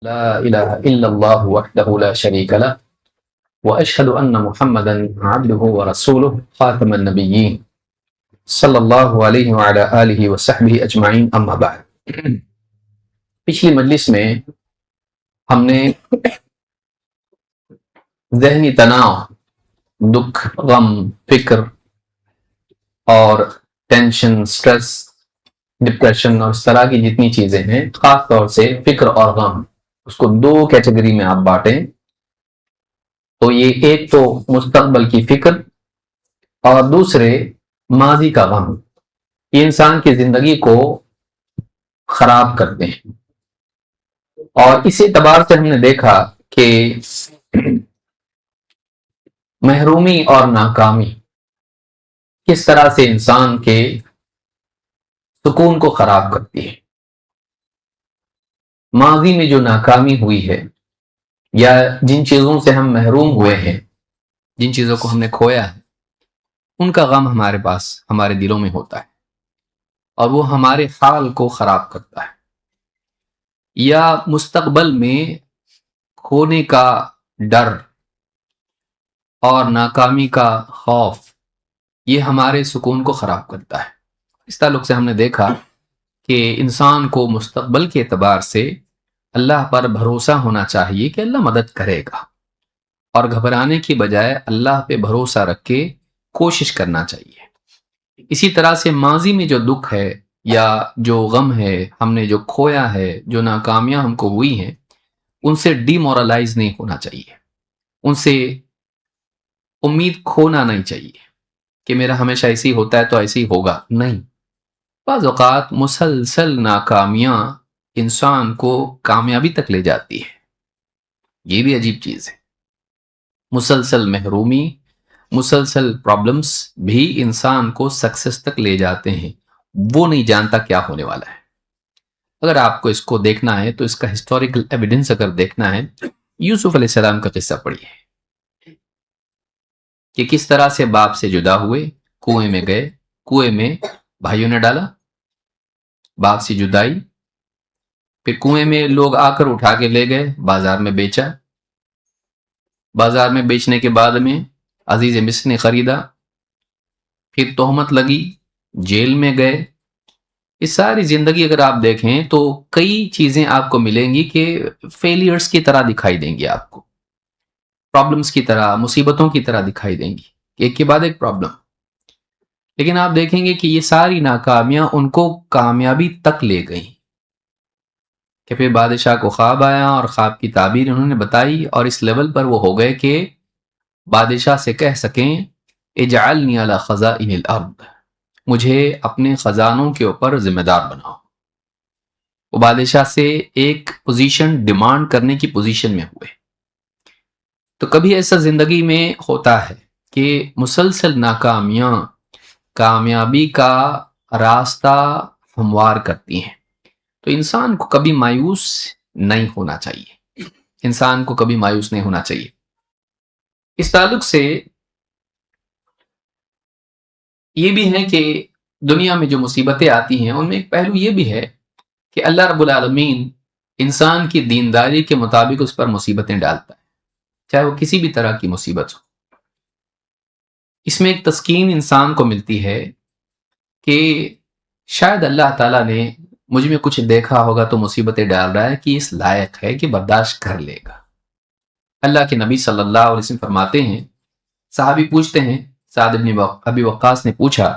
لا إله إلا الله وحده لا شريك له وأشهد أن محمدا عبده ورسوله خاتم النبيين صلی اللہ علیہ وعلى آلہ وصحبہ اجمعین اما بعد۔ پچھلی مجلس میں ہم نے ذہنی تناؤ، دکھ، غم، فکر اور ٹینشن، سٹریس، ڈپریشن اور اس طرح کی جتنی چیزیں ہیں، خاص طور سے فکر اور غم، اس کو دو کیٹیگری میں آپ بانٹیں تو یہ ایک تو مستقبل کی فکر اور دوسرے ماضی کا غم، یہ انسان کی زندگی کو خراب کرتے ہیں۔ اور اس اعتبار سے ہم نے دیکھا کہ محرومی اور ناکامی کس طرح سے انسان کے سکون کو خراب کرتی ہے۔ ماضی میں جو ناکامی ہوئی ہے یا جن چیزوں سے ہم محروم ہوئے ہیں، جن چیزوں کو ہم نے کھویا ہے، ان کا غم ہمارے پاس، ہمارے دلوں میں ہوتا ہے اور وہ ہمارے حال کو خراب کرتا ہے۔ یا مستقبل میں کھونے کا ڈر اور ناکامی کا خوف، یہ ہمارے سکون کو خراب کرتا ہے۔ اس تعلق سے ہم نے دیکھا کہ انسان کو مستقبل کے اعتبار سے اللہ پر بھروسہ ہونا چاہیے کہ اللہ مدد کرے گا، اور گھبرانے کی بجائے اللہ پہ بھروسہ رکھ کے کوشش کرنا چاہیے۔ اسی طرح سے ماضی میں جو دکھ ہے یا جو غم ہے، ہم نے جو کھویا ہے، جو ناکامیاں ہم کو ہوئی ہیں، ان سے ڈی مورلائز نہیں ہونا چاہیے، ان سے امید کھونا نہیں چاہیے کہ میرا ہمیشہ ایسے ہی ہوتا ہے تو ایسے ہی ہوگا، نہیں۔ بعض اوقات مسلسل ناکامیاں انسان کو کامیابی تک لے جاتی ہے، یہ بھی عجیب چیز ہے۔ مسلسل محرومی، مسلسل پرابلمز بھی انسان کو سکسس تک لے جاتے ہیں، وہ نہیں جانتا کیا ہونے والا ہے۔ اگر آپ کو اس کو دیکھنا ہے تو اس کا ہسٹوریکل ایویڈنس اگر دیکھنا ہے، یوسف علیہ السلام کا قصہ پڑھیے کہ کس طرح سے باپ سے جدا ہوئے، کنویں میں گئے، کنویں میں بھائیوں نے ڈالا، باپ سے جدائی، پھر کنویں میں لوگ آ کر اٹھا کے لے گئے، بازار میں بیچا، بازار میں بیچنے کے بعد میں عزیز مصر نے خریدا، پھر تہمت لگی، جیل میں گئے۔ اس ساری زندگی اگر آپ دیکھیں تو کئی چیزیں آپ کو ملیں گی کہ فیلیئرز کی طرح دکھائی دیں گی، آپ کو پرابلمز کی طرح، مصیبتوں کی طرح دکھائی دیں گی، ایک کے بعد ایک پرابلم۔ لیکن آپ دیکھیں گے کہ یہ ساری ناکامیاں ان کو کامیابی تک لے گئیں کہ پھر بادشاہ کو خواب آیا اور خواب کی تعبیر انہوں نے بتائی، اور اس لیول پر وہ ہو گئے کہ بادشاہ سے کہہ سکیں اجعلنی علی خزائن الارض، مجھے اپنے خزانوں کے اوپر ذمہ دار بناؤ۔ وہ بادشاہ سے ایک پوزیشن ڈیمانڈ کرنے کی پوزیشن میں ہوئے۔ تو کبھی ایسا زندگی میں ہوتا ہے کہ مسلسل ناکامیاں کامیابی کا راستہ ہموار کرتی ہیں، تو انسان کو کبھی مایوس نہیں ہونا چاہیے، انسان کو کبھی مایوس نہیں ہونا چاہیے۔ اس تعلق سے یہ بھی ہے کہ دنیا میں جو مصیبتیں آتی ہیں ان میں ایک پہلو یہ بھی ہے کہ اللہ رب العالمین انسان کی دینداری کے مطابق اس پر مصیبتیں ڈالتا ہے، چاہے وہ کسی بھی طرح کی مصیبت ہو۔ اس میں ایک تسکین انسان کو ملتی ہے کہ شاید اللہ تعالیٰ نے مجھ میں کچھ دیکھا ہوگا تو مصیبتیں ڈال رہا ہے کہ اس لائق ہے کہ برداشت کر لے گا۔ اللہ کے نبی صلی اللہ علیہ وسلم فرماتے ہیں، صحابی پوچھتے ہیں، سعد بن ابی وقاص نے پوچھا،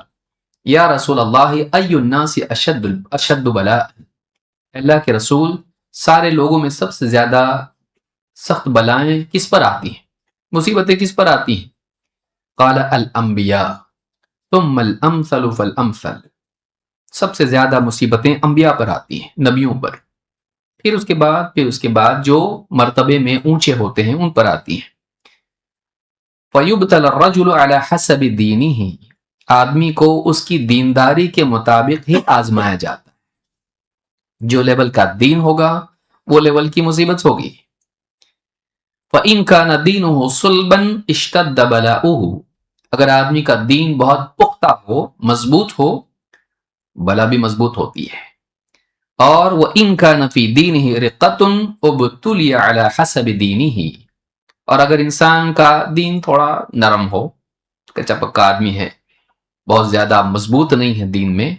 یا رسول اللہ ای الناس اشد بلاء، اللہ کے رسول سارے لوگوں میں سب سے زیادہ سخت بلائیں کس پر آتی ہیں، مصیبتیں کس پر آتی ہیں؟ قال الانبیاء ثم الامثل فالامثل، سب سے زیادہ مصیبتیں انبیاء پر آتی ہیں، نبیوں پر، پھر اس کے بعد جو مرتبے میں اونچے ہوتے ہیں ان پر آتی ہیں۔ فَيُبْتَلَ الرَّجُلُ عَلَى حَسَبِ دِينِهِ، آدمی کو اس کی دینداری کے مطابق ہی آزمایا جاتا ہے، جو لیول کا دین ہوگا وہ لیول کی مصیبت ہوگی۔ فَإِنْ كَانَ دِينُهُ صُلْبًا اشْتَدَّ بَلَاؤُهُ، اگر آدمی کا دین بہت پختہ ہو، مضبوط ہو، بلا بھی مضبوط ہوتی ہے۔ اور وَإِن كَانَ فِي دِينِهِ رِقَّةٌ ابْتُلِيَ عَلَى حَسَبِ دِينِهِ، اور اگر انسان کا دین تھوڑا نرم ہو، کچا پکا آدمی ہے، بہت زیادہ مضبوط نہیں ہے دین میں،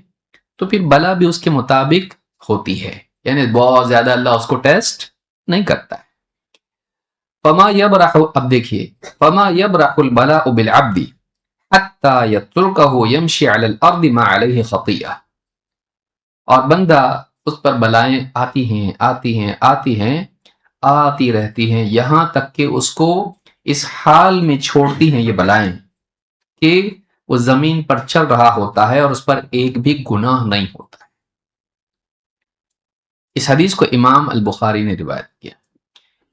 تو پھر بلا بھی اس کے مطابق ہوتی ہے، یعنی بہت زیادہ اللہ اس کو ٹیسٹ نہیں کرتا ہے۔ فما یبرح، اب دیکھیے، فما یبرح البلاء بالعبد حتی یترکہ یمشی علی الارض ما علیہ خطیئہ، اور بندہ اس پر بلائیں آتی ہیں آتی ہیں آتی ہیں آتی رہتی ہیں، یہاں تک کہ اس کو اس حال میں چھوڑتی ہیں یہ بلائیں کہ وہ زمین پر چل رہا ہوتا ہے اور اس پر ایک بھی گناہ نہیں ہوتا ہے۔ اس حدیث کو امام البخاری نے روایت کیا۔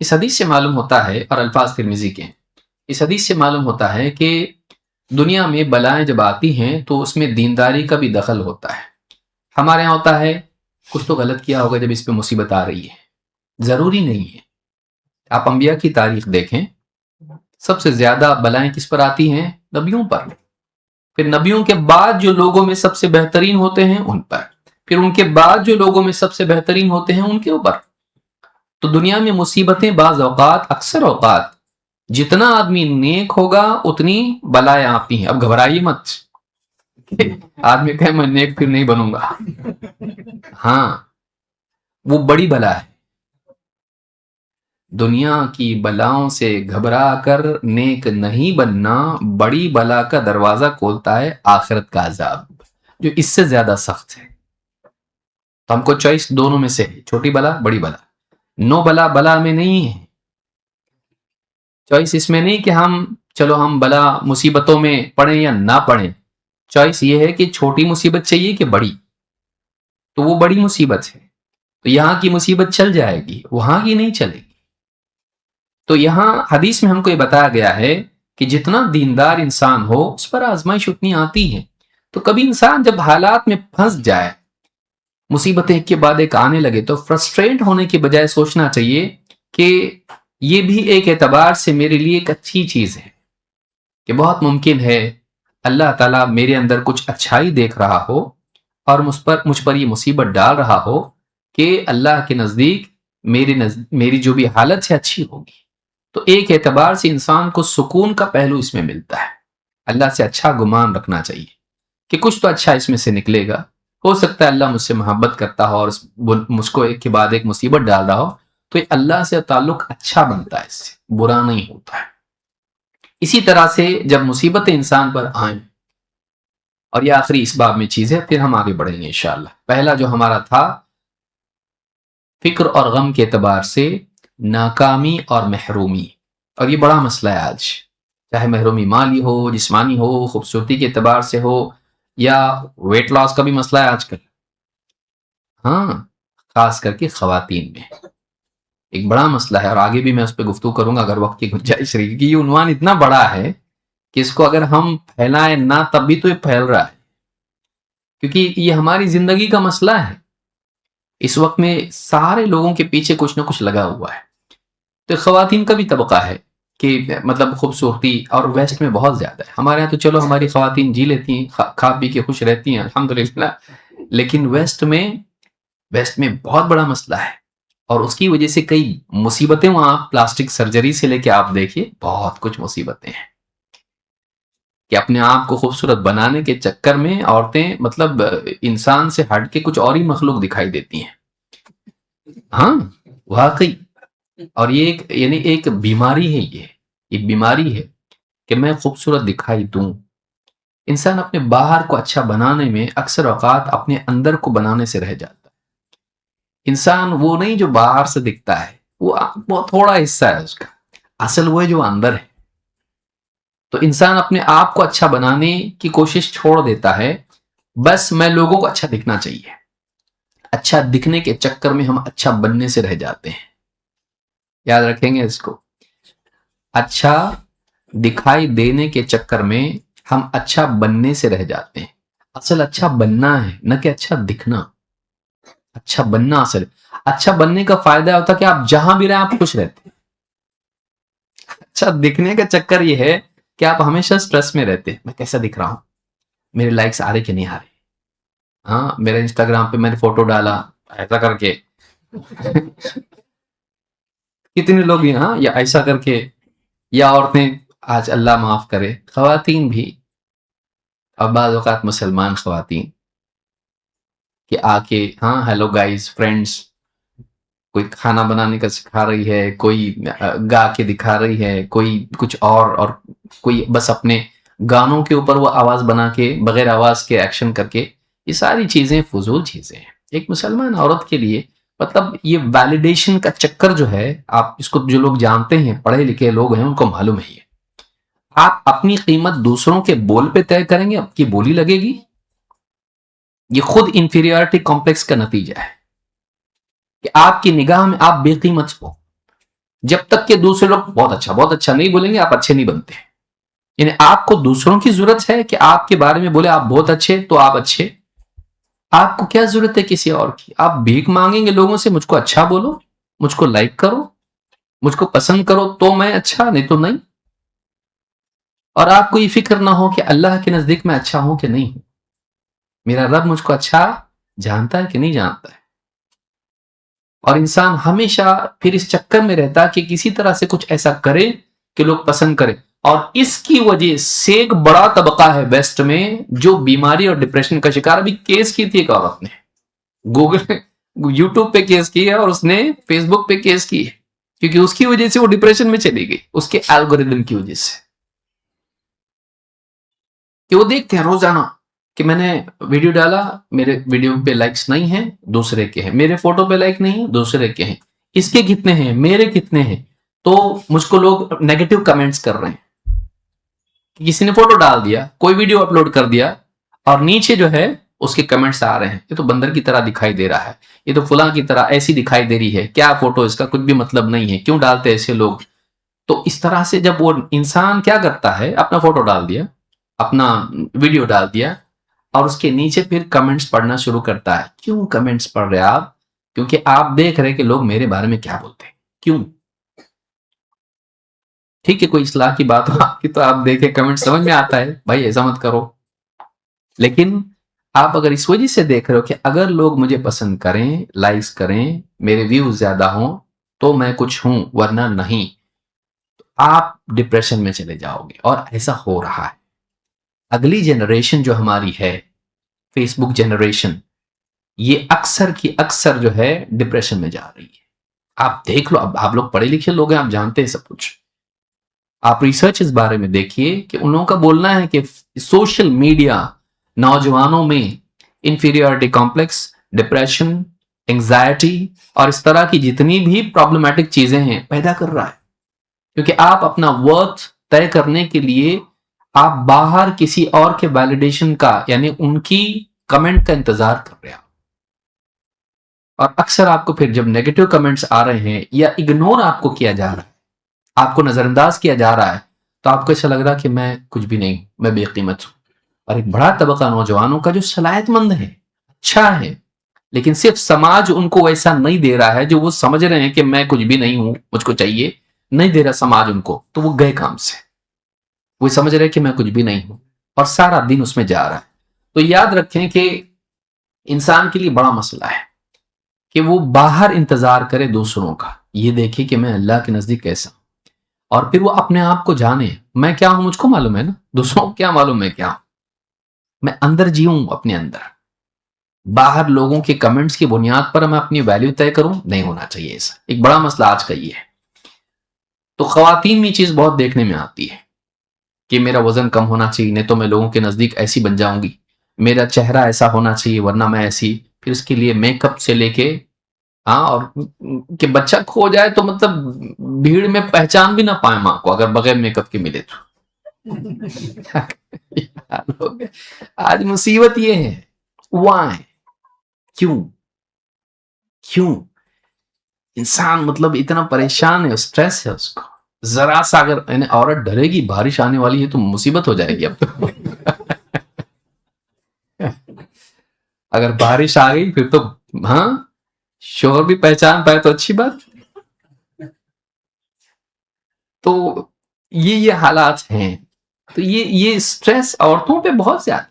اس حدیث سے معلوم ہوتا ہے، اور الفاظ ترمذی کے ہیں، اس حدیث سے معلوم ہوتا ہے کہ دنیا میں بلائیں جب آتی ہیں تو اس میں دینداری کا بھی دخل ہوتا ہے۔ ہمارے یہاں ہوتا ہے کچھ تو غلط کیا ہوگا جب اس پہ مصیبت آ رہی ہے، ضروری نہیں ہے۔ آپ انبیاء کی تاریخ دیکھیں، سب سے زیادہ بلائیں کس پر آتی ہیں؟ نبیوں پر، پھر نبیوں کے بعد جو لوگوں میں سب سے بہترین ہوتے ہیں ان پر، پھر ان کے بعد جو لوگوں میں سب سے بہترین ہوتے ہیں ان کے اوپر۔ تو دنیا میں مصیبتیں بعض اوقات، اکثر اوقات جتنا آدمی نیک ہوگا اتنی بلائیں آتی ہیں۔ اب گھبرائیے مت، آدمی کہے میں نیک پھر نہیں بنوں گا، ہاں وہ بڑی بلا ہے۔ دنیا کی بلاؤں سے گھبرا کر نیک نہیں بننا بڑی بلا کا دروازہ کھولتا ہے آخرت کا عذاب، جو اس سے زیادہ سخت ہے۔ تو ہم کو چوائس دونوں میں سے ہے، چھوٹی بلا بڑی بلا، نو بلا بلا میں نہیں ہے۔ چوائس اس میں نہیں کہ ہم بلا مصیبتوں میں پڑیں یا نہ پڑیں، چوائس یہ ہے کہ چھوٹی مصیبت چاہیے کہ بڑی، تو وہ بڑی مصیبت ہے، تو یہاں کی مصیبت چل جائے گی، وہاں کی نہیں چلے گی۔ تو یہاں حدیث میں ہم کو یہ بتایا گیا ہے کہ جتنا دیندار انسان ہو اس پر آزمائش اتنی آتی ہے، تو کبھی انسان جب حالات میں پھنس جائے، مصیبتیں ایک کے بعد ایک آنے لگے، تو فرسٹریٹ ہونے کے بجائے سوچنا چاہیے کہ یہ بھی ایک اعتبار سے میرے لیے ایک اچھی چیز ہے، کہ بہت ممکن ہے اللہ تعالیٰ میرے اندر کچھ اچھائی دیکھ رہا ہو اور مجھ پر یہ مصیبت ڈال رہا ہو کہ اللہ کے نزدیک میری جو بھی حالت ہے اچھی ہوگی۔ تو ایک اعتبار سے انسان کو سکون کا پہلو اس میں ملتا ہے۔ اللہ سے اچھا گمان رکھنا چاہیے کہ کچھ تو اچھا اس میں سے نکلے گا، ہو سکتا ہے اللہ مجھ سے محبت کرتا ہو اور مجھ کو ایک کے بعد ایک مصیبت ڈال رہا ہو، تو اللہ سے تعلق اچھا بنتا ہے، اس سے برا نہیں ہوتا ہے۔ اسی طرح سے جب مصیبتیں انسان پر آئیں، اور یہ آخری اس باب میں چیز ہے، پھر ہم آگے بڑھیں گے انشاءاللہ۔ پہلا جو ہمارا تھا فکر اور غم کے اعتبار سے ناکامی اور محرومی، اور یہ بڑا مسئلہ ہے آج، چاہے محرومی مالی ہو، جسمانی ہو، خوبصورتی کے اعتبار سے ہو، یا ویٹ لاس کا بھی مسئلہ ہے آج کل، ہاں خاص کر کے خواتین میں ایک بڑا مسئلہ ہے، اور آگے بھی میں اس پہ گفتگو کروں گا اگر وقت کی گنجائش رہے گی، کہ یہ عنوان اتنا بڑا ہے کہ اس کو اگر ہم پھیلائیں نہ تب بھی تو یہ پھیل رہا ہے، کیونکہ یہ ہماری زندگی کا مسئلہ ہے۔ اس وقت میں سارے لوگوں کے پیچھے کچھ نہ کچھ لگا ہوا ہے۔ تو خواتین کا بھی طبقہ ہے کہ مطلب خوبصورتی، اور ویسٹ میں بہت زیادہ ہے۔ ہمارے یہاں تو چلو ہماری خواتین جی لیتی ہیں، کھا پی کے خوش رہتی ہیں الحمدللہ، لیکن ویسٹ میں بہت بڑا مسئلہ ہے، اور اس کی وجہ سے کئی مصیبتیں وہاں پلاسٹک سرجری سے لے کے آپ دیکھیے بہت کچھ مصیبتیں ہیں، کہ اپنے آپ کو خوبصورت بنانے کے چکر میں عورتیں مطلب انسان سے ہٹ کے کچھ اور ہی مخلوق دکھائی دیتی ہیں۔ ہاں واقعی، اور یہ ایک بیماری ہے، یہ بیماری ہے کہ میں خوبصورت دکھائی دوں۔ انسان اپنے باہر کو اچھا بنانے میں اکثر اوقات اپنے اندر کو بنانے سے رہ جاتا ہے۔ انسان وہ نہیں جو باہر سے دکھتا ہے، وہ تھوڑا حصہ ہے اس کا، اصل وہ ہے جو اندر ہے۔ تو انسان اپنے آپ کو اچھا بنانے کی کوشش چھوڑ دیتا ہے، بس میں لوگوں کو اچھا دکھنا چاہیے، اچھا دکھنے کے چکر میں ہم اچھا بننے سے رہ جاتے ہیں۔ یاد رکھیں گے اس کو، اچھا دکھائی دینے کے چکر میں ہم اچھا بننے سے رہ جاتے ہیں۔ اصل اچھا بننا ہے، نہ کہ اچھا دکھنا۔ اچھا بننا اصل، اچھا بننے کا فائدہ ہوتا ہے کہ آپ جہاں بھی رہیں آپ خوش رہتے ہیں۔ اچھا دکھنے کا چکر یہ ہے کہ آپ ہمیشہ سٹریس میں رہتے ہیں، میں کیسا دکھ رہا ہوں، میرے لائکس آ رہے کہ نہیں آ رہے، ہاں میرا انسٹاگرام پہ میں نے فوٹو ڈالا ایسا کر کے کتنے لوگ یہاں یا ایسا کر کے، یا عورتیں آج اللہ معاف کرے خواتین بھی، اور بعض اوقات مسلمان خواتین کہ آ کے ہاں ہیلو گائز فرینڈس، کوئی کھانا بنانے کا سکھا رہی ہے، کوئی گا کے دکھا رہی ہے، کوئی کچھ اور کوئی بس اپنے گانوں کے اوپر وہ آواز بنا کے بغیر آواز کے ایکشن کر کے، یہ ساری چیزیں فضول چیزیں ہیں ایک مسلمان عورت کے لیے۔ مطلب یہ ویلیڈیشن کا چکر جو ہے، آپ اس کو جو لوگ جانتے ہیں، پڑھے لکھے لوگ ہیں، ان کو معلوم ہے یہ۔ آپ اپنی قیمت دوسروں کے بول پہ طے کریں گے، آپ کی بولی لگے گی، یہ خود انفیریورٹی کمپلیکس کا نتیجہ ہے کہ آپ کی نگاہ میں آپ بے قیمت ہو، جب تک کہ دوسرے لوگ بہت اچھا نہیں بولیں گے، آپ اچھے نہیں بنتے۔ یعنی آپ کو دوسروں کی ضرورت ہے کہ آپ کے بارے میں بولے آپ بہت اچھے تو آپ اچھے، آپ کو کیا ضرورت ہے کسی اور کی؟ آپ بھیک مانگیں گے لوگوں سے، مجھ کو اچھا بولو، مجھ کو لائک کرو، مجھ کو پسند کرو تو میں اچھا، نہیں تو نہیں۔ اور آپ کو یہ فکر نہ ہو کہ اللہ کے نزدیک میں اچھا ہوں کہ نہیں ہوں، میرا رب مجھ کو اچھا جانتا ہے کہ نہیں جانتا ہے۔ اور انسان ہمیشہ پھر اس چکر میں رہتا کہ کسی طرح سے کچھ ایسا کرے کہ لوگ پسند کریں، اور اس کی وجہ سے ایک بڑا طبقہ ہے ویسٹ میں جو بیماری اور ڈپریشن کا شکار۔ ابھی کیس کی تھی ایک عورت نے، گوگل یوٹیوب پہ کیس کی ہے، اور اس نے فیس بک پہ کیس کی ہے، کیونکہ اس کی وجہ سے وہ ڈپریشن میں چلی گئی، اس کے الگوریدم کی وجہ سے۔ کہ وہ دیکھتے ہیں روزانہ کہ میں نے ویڈیو ڈالا، میرے ویڈیو پہ لائکس نہیں ہیں، دوسرے کے ہیں، میرے فوٹو پہ لائک نہیں ہیں، دوسرے کے ہیں، اس کے کتنے ہیں، میرے کتنے ہیں، تو مجھ کو لوگ نیگیٹو کمنٹس کر رہے ہیں۔ کسی نے فوٹو ڈال دیا، کوئی ویڈیو اپلوڈ کر دیا، اور نیچے جو ہے اس کے کمنٹس آ رہے ہیں، یہ تو بندر کی طرح دکھائی دے رہا ہے، یہ تو فلاں کی طرح ایسی دکھائی دے رہی ہے، کیا فوٹو، اس کا کچھ بھی مطلب نہیں ہے، کیوں ڈالتے ایسے لوگ؟ تو اس طرح سے جب وہ انسان کیا کرتا ہے، اپنا فوٹو ڈال دیا، اپنا ویڈیو ڈال دیا، اور اس کے نیچے پھر کمنٹس پڑھنا شروع کرتا ہے۔ کیوں کمنٹس پڑھ رہے آپ؟ کیونکہ آپ دیکھ رہے کہ لوگ میرے بارے میں کیا بولتے ہیں۔ کیوں؟ ٹھیک ہے، کوئی اصلاح کی بات ہو آپ کی تو آپ دیکھیں، کمنٹ سمجھ میں آتا ہے بھائی ایسا مت کرو، لیکن آپ اگر اس وجہ سے دیکھ رہے ہو کہ اگر لوگ مجھے پسند کریں، لائکس کریں، میرے ویوز زیادہ ہوں تو میں کچھ ہوں، ورنہ نہیں، آپ ڈپریشن میں چلے جاؤ گے۔ اور ایسا ہو رہا ہے۔ اگلی جنریشن جو ہماری ہے، فیس بک جنریشن، یہ اکثر کی اکثر جو ہے ڈپریشن میں جا رہی ہے۔ آپ دیکھ لو، اب آپ لوگ پڑھے لکھے لوگ ہیں، آپ جانتے ہیں سب کچھ، آپ ریسرچ اس بارے میں دیکھیے کہ ان لوگوں کا بولنا ہے کہ سوشل میڈیا نوجوانوں میں انفیریورٹی کمپلیکس، ڈپریشن، انگزائٹی اور اس طرح کی جتنی بھی پرابلمٹک چیزیں ہیں پیدا کر رہا ہے، کیونکہ آپ اپنا ورتھ طے کرنے کے لیے آپ باہر کسی اور کے ویلیڈیشن کا، یعنی ان کی کمنٹ کا انتظار کر رہے ہیں، اور اکثر آپ کو پھر جب نیگیٹو کمنٹس آ رہے ہیں یا اگنور آپ کو کیا جا رہا ہے، آپ کو نظر انداز کیا جا رہا ہے، تو آپ کو ایسا لگ رہا کہ میں کچھ بھی نہیں ہوں، میں بے قیمت ہوں۔ اور ایک بڑا طبقہ نوجوانوں کا جو صلاحیت مند ہے، اچھا ہے، لیکن صرف سماج ان کو ویسا نہیں دے رہا ہے جو وہ سمجھ رہے ہیں کہ میں کچھ بھی نہیں ہوں، مجھ کو چاہیے، نہیں دے رہا سماج ان کو، تو وہ گئے کام سے، وہ سمجھ رہے کہ میں کچھ بھی نہیں ہوں، اور سارا دن اس میں جا رہا ہے۔ تو یاد رکھیں کہ انسان کے لیے بڑا مسئلہ ہے کہ وہ باہر انتظار کرے دوسروں کا، یہ دیکھے کہ میں اللہ کے نزدیک کیسا ہوں، اور پھر وہ اپنے آپ کو جانے، میں کیا ہوں مجھ کو معلوم ہے نا، دوسروں کو کیا معلوم ہے کیا ہوں، میں اندر جیوں اپنے اندر، باہر لوگوں کے کمنٹس کی بنیاد پر میں اپنی ویلیو طے کروں، نہیں ہونا چاہیے ایسا۔ ایک بڑا مسئلہ آج کا یہ ہے۔ تو خواتین میں یہ چیز بہت دیکھنے میں آتی ہے کہ میرا وزن کم ہونا چاہیے، نہیں تو میں لوگوں کے نزدیک ایسی بن جاؤں گی، میرا چہرہ ایسا ہونا چاہیے ورنہ میں ایسی، پھر اس کے لیے میک اپ سے لے کے، ہاں، اور کہ بچہ کھو جائے تو مطلب بھیڑ میں پہچان بھی نہ پائے ماں کو اگر بغیر میک اپ کے ملے تو۔ آج مصیبت یہ ہے، why؟ کیوں انسان مطلب اتنا پریشان ہے، سٹریس ہے اس کو، ذرا سا اگر یعنی عورت ڈرے گی بارش آنے والی ہے تو مصیبت ہو جائے گی اب تو۔ اگر بارش آ گئی پھر تو ہاں، شوہر بھی پہچان پائے تو اچھی بات۔ تو یہ حالات ہیں۔ تو یہ سٹریس عورتوں پہ بہت زیادہ،